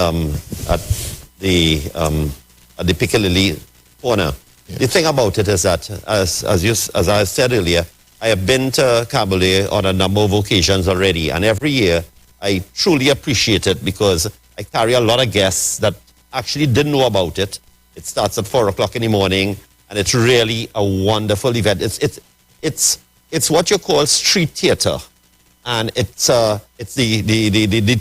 the Piccadilly corner. Yes. The thing about it is that, as I said earlier, I have been to Cambole on a number of occasions already, and every year I truly appreciate it because I carry a lot of guests that actually didn't know about it. It starts at 4 o'clock in the morning, and it's really a wonderful event. It's what you call street theater, and it's the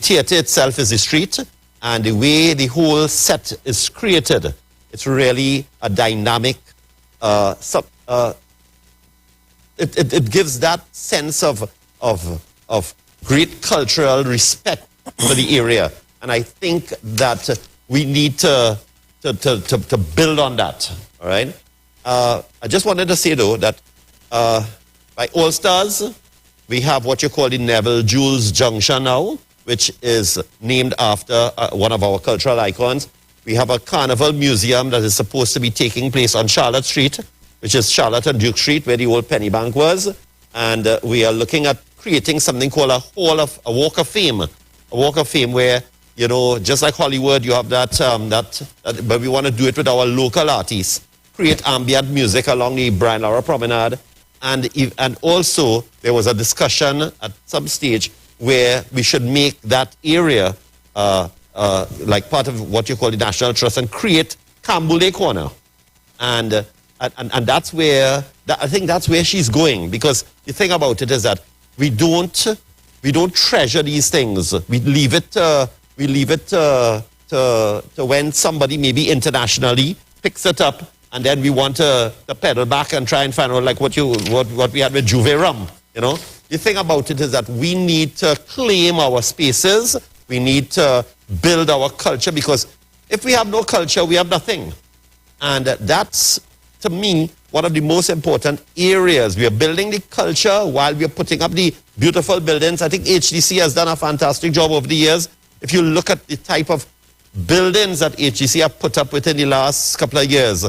theater itself is the street, and the way the whole set is created, it's really a dynamic. It gives that sense of great cultural respect for the area, and I think that we need to build on that. All right. I just wanted to say though that by All Stars, we have what you call the Neville Jules Junction now, which is named after one of our cultural icons. We have a carnival museum that is supposed to be taking place on Charlotte Street, which is Charlotte and Duke Street, where the old Penny Bank was. And we are looking at creating something called a Walk of Fame. A Walk of Fame where, just like Hollywood, you have that, but we want to do it with our local artists, create ambient music along the Brian Lara Promenade. And also there was a discussion at some stage where we should make that area like part of what you call the National Trust and create Cambule Corner. And that's where, I think that's where she's going, because the thing about it is that we don't treasure these things. We leave it to when somebody maybe internationally picks it up, and then we want to pedal back and try and find out like what we had with Juve Rum, you know. The thing about it is that we need to claim our spaces. We need to build our culture, because if we have no culture, we have nothing. And that's, to me, one of the most important areas. We are building the culture while we are putting up the beautiful buildings. I think HDC has done a fantastic job over the years. If you look at the type of buildings that HDC have put up within the last couple of years,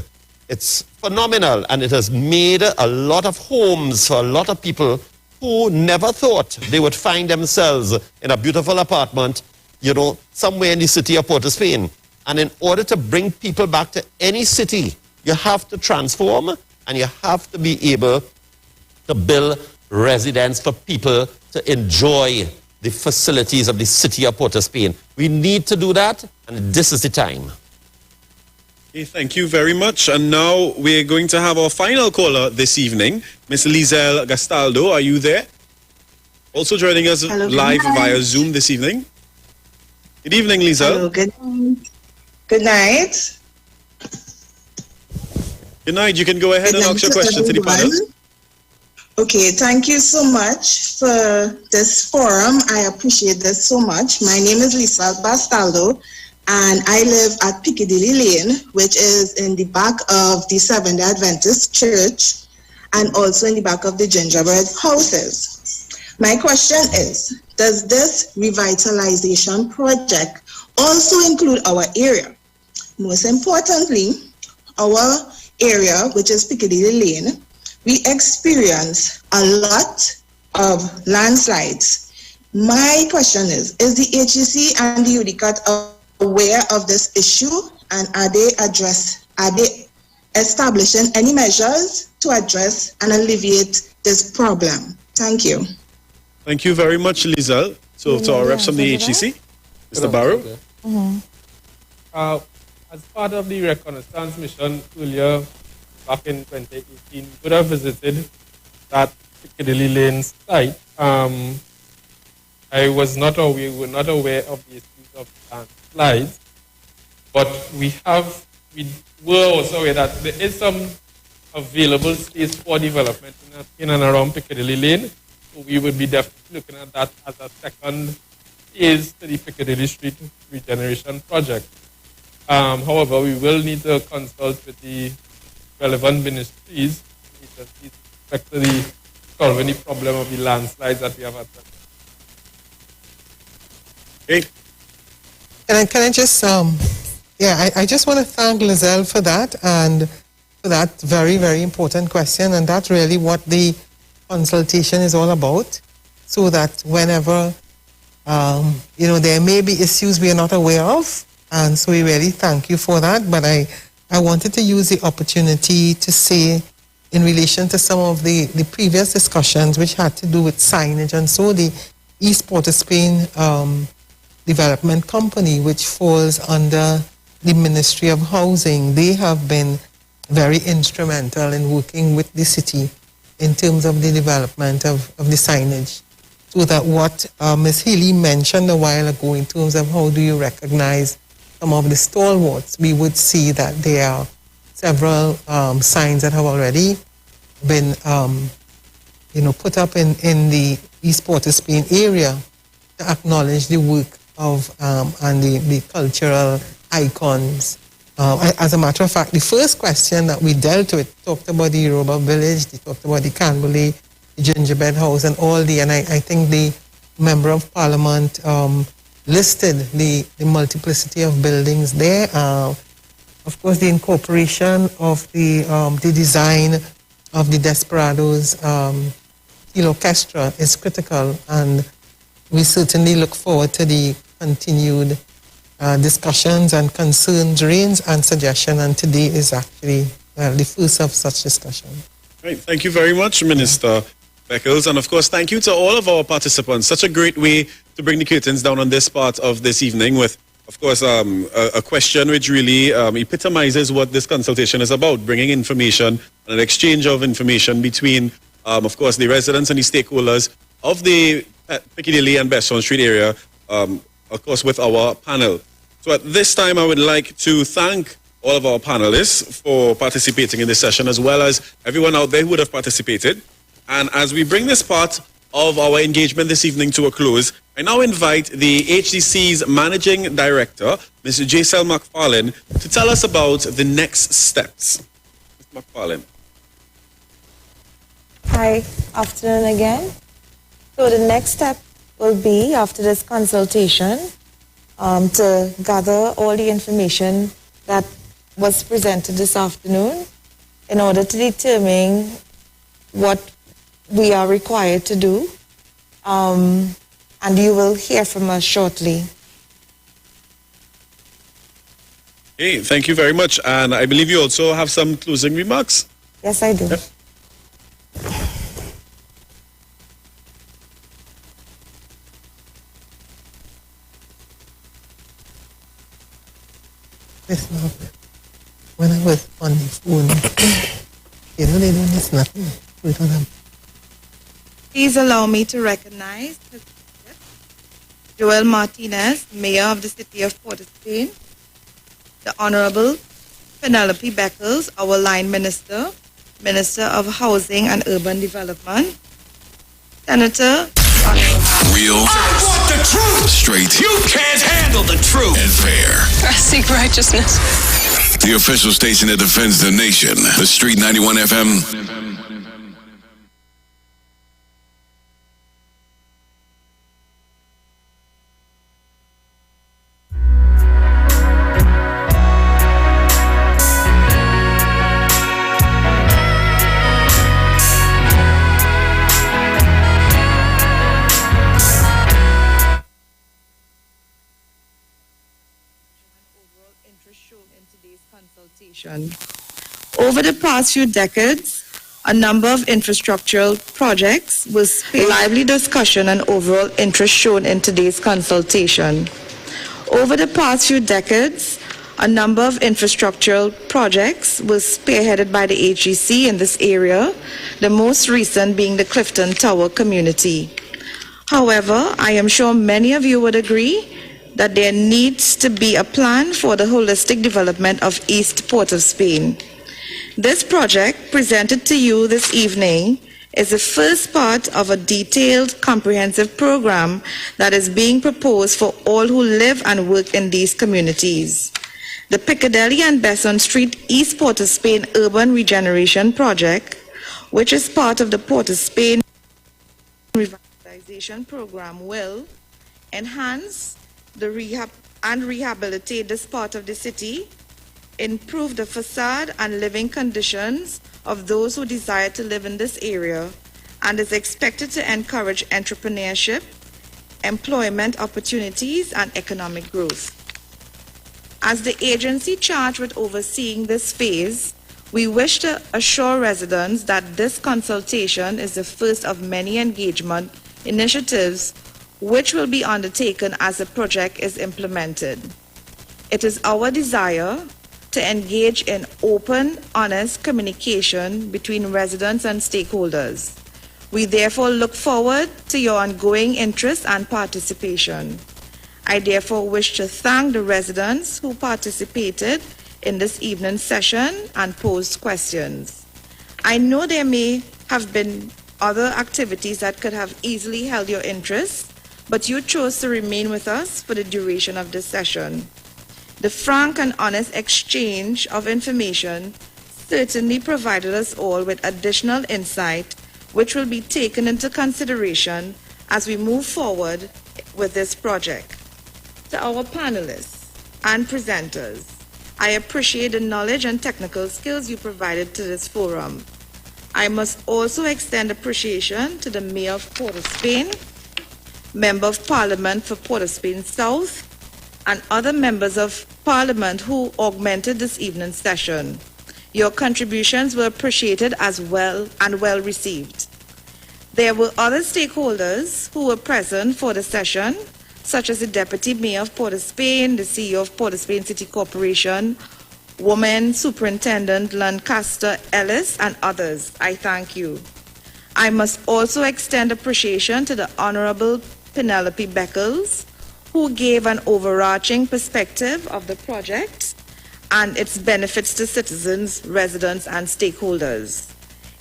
it's phenomenal, and it has made a lot of homes for a lot of people who never thought they would find themselves in a beautiful apartment, you know, somewhere in the city of Port of Spain. And in order to bring people back to any city, you have to transform, and you have to be able to build residence for people to enjoy the facilities of the city of Port of Spain. We need to do that, and this is the time. Okay, thank you very much. And now we're going to have our final caller this evening, Miss Lizelle Gastaldo. Are you there? Also joining us live via Zoom this evening. Good evening, Lizelle. Hello, good night. Good night. Good night. You can go ahead and ask your question to the panel. Okay, thank you so much for this forum. I appreciate this so much. My name is Lizelle Bastaldo, and I live at Piccadilly Lane, which is in the back of the Seventh-day Adventist Church and also in the back of the gingerbread houses. My question is, does this revitalization project also include our area? Most importantly, our area, which is Piccadilly Lane, we experience a lot of landslides. My question is the HEC and the UDCAT aware of this issue, and are they establishing any measures to address and alleviate this problem? Thank you. Thank you very much, Lizelle. So to our reps from the HEC, Mr. Barrow. As part of the reconnaissance mission earlier back in 2018, we could have visited that Piccadilly Lane site. We were not aware of the issues of landslides, but we were also aware that there is some available space for development in and around Piccadilly Lane. So we would be definitely looking at that as a second phase to the Piccadilly Street regeneration project. However, we will need to consult with the relevant ministries with respect to the solving the problem of the landslides that we have at present. Okay. Can I just, I just want to thank Lizelle for that, and for that very, very important question. And that's really what the consultation is all about, so that whenever, there may be issues we are not aware of. And so we really thank you for that. But I wanted to use the opportunity to say, in relation to some of the previous discussions which had to do with signage, and so the East Port of Spain Development Company, which falls under the Ministry of Housing, they have been very instrumental in working with the city in terms of the development of the signage. So that what Ms. Healy mentioned a while ago in terms of how do you recognize some of the stalwarts, we would see that there are several signs that have already been put up in the East Port of Spain area to acknowledge the work of and the cultural icons. As a matter of fact, the first question that we dealt with talked about the Yoruba village, they talked about the Cambule, the gingerbread house, and all and I think the Member of Parliament listed the multiplicity of buildings there. Of course, the incorporation of the design of the Desperados orchestra is critical, and we certainly look forward to the continued discussions and concerns, raised and suggestion, and today is actually the first of such discussion. Right. Thank you very much, Minister Beckles. And of course, thank you to all of our participants. Such a great way to bring the curtains down on this part of this evening with, of course, a question which really epitomizes what this consultation is about, bringing information and an exchange of information between, of course, the residents and the stakeholders of the Piccadilly and Besson Street area, of course, with our panel. So at this time, I would like to thank all of our panelists for participating in this session, as well as everyone out there who would have participated. And as we bring this part of our engagement this evening to a close, I now invite the HDC's Managing Director, Ms. J.Cell McFarlane, to tell us about the next steps. Ms. McFarlane. Hi, afternoon again. So the next step will be, after this consultation, to gather all the information that was presented this afternoon in order to determine what we are required to do. And you will hear from us shortly. Hey, thank you very much. And I believe you also have some closing remarks. Yes, I do. Yep. Listen, when I was on the phone, they don't listen nothing. We don't have. Please allow me to recognize Joel Martinez, Mayor of the City of Port of Spain, the Honorable Penelope Beckles, our Line Minister, Minister of Housing and Urban Development, Senator. Real. I want the truth. Straight. You can't handle the truth. And fair. I seek righteousness. The official station that defends the nation. The Street 91 FM. Over the past few decades, a number of infrastructural projects was lively discussion and overall interest shown in today's consultation. Over the past few decades, a number of infrastructural projects was spearheaded by the HEC in this area, the most recent being the Clifton Tower community. However, I am sure many of you would agree that there needs to be a plan for the holistic development of East Port of Spain. This project, presented to you this evening, is the first part of a detailed, comprehensive program that is being proposed for all who live and work in these communities. The Piccadilly and Besson Street East Port of Spain Urban Regeneration Project, which is part of the Port of Spain Revitalization Program, will enhance the rehabilitate this part of the city, improve the facade and living conditions of those who desire to live in this area, and is expected to encourage entrepreneurship, employment opportunities, and economic growth. As the agency charged with overseeing this phase, we wish to assure residents that this consultation is the first of many engagement initiatives which will be undertaken as the project is implemented. It is our desire to engage in open, honest communication between residents and stakeholders. We therefore look forward to your ongoing interest and participation. I therefore wish to thank the residents who participated in this evening's session and posed questions. I know there may have been other activities that could have easily held your interest, but you chose to remain with us for the duration of this session. The frank and honest exchange of information certainly provided us all with additional insight, which will be taken into consideration as we move forward with this project. To our panelists and presenters, I appreciate the knowledge and technical skills you provided to this forum. I must also extend appreciation to the Mayor of Port of Spain, Member of Parliament for Port of Spain South, and other members of Parliament who augmented this evening's session. Your contributions were appreciated as well and well received. There were other stakeholders who were present for the session, such as the Deputy Mayor of Port of Spain, the CEO of Port of Spain City Corporation, Woman Superintendent Lancaster Ellis, and others. I thank you. I must also extend appreciation to the Honorable Penelope Beckles, who gave an overarching perspective of the project and its benefits to citizens, residents, and stakeholders.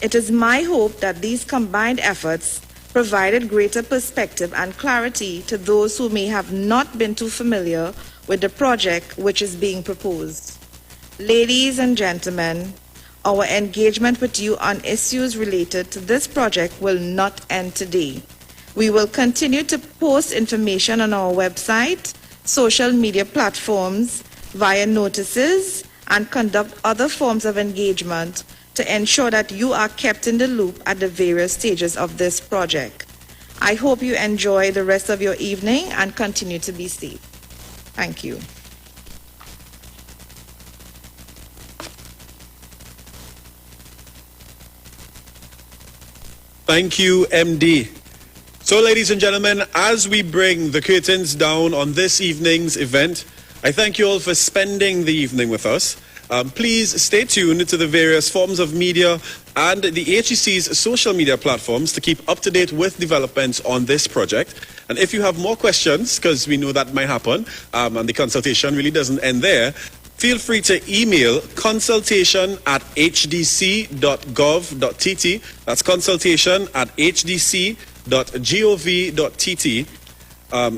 It is my hope that these combined efforts provided greater perspective and clarity to those who may have not been too familiar with the project which is being proposed. Ladies and gentlemen, our engagement with you on issues related to this project will not end today. We will continue to post information on our website, social media platforms, via notices, and conduct other forms of engagement to ensure that you are kept in the loop at the various stages of this project. I hope you enjoy the rest of your evening and continue to be safe. Thank you. Thank you, MD. So, ladies and gentlemen, as we bring the curtains down on this evening's event, I thank you all for spending the evening with us. Please stay tuned to the various forms of media and the HEC's social media platforms to keep up to date with developments on this project. And if you have more questions, because we know that might happen, and the consultation really doesn't end there, feel free to email consultation@hdc.gov.tt. That's consultation@hdc.gov.tt.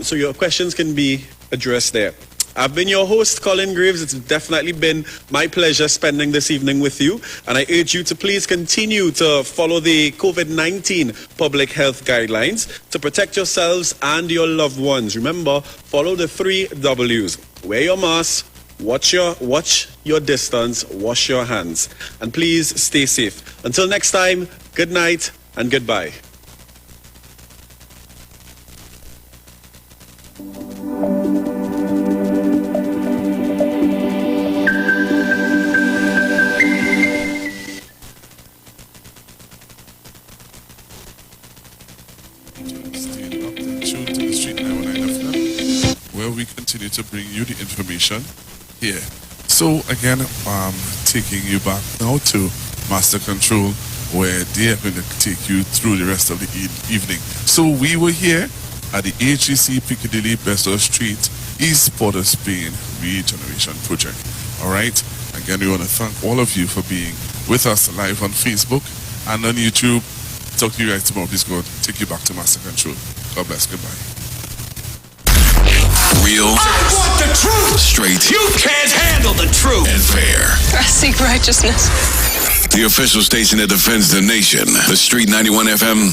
So your questions can be addressed there. I've been your host, Colin Graves. It's definitely been my pleasure spending this evening with you. And I urge you to please continue to follow the COVID-19 public health guidelines to protect yourselves and your loved ones. Remember, follow the 3 W's. Wear your mask, watch your distance, wash your hands. And please stay safe. Until next time, good night and goodbye. We continue to bring you the information here. So again, taking you back now to Master Control, where they are going to take you through the rest of the evening. So we were here at the HEC Piccadilly Bessel Street East Port of Spain Regeneration Project. All right. Again, we want to thank all of you for being with us live on Facebook and on YouTube. Talk to you guys tomorrow. Please go take you back to Master Control. God bless. Goodbye. Real. I want the truth. Straight. You can't handle the truth. And fair. I seek righteousness. The official station that defends the nation. The Street 91 FM.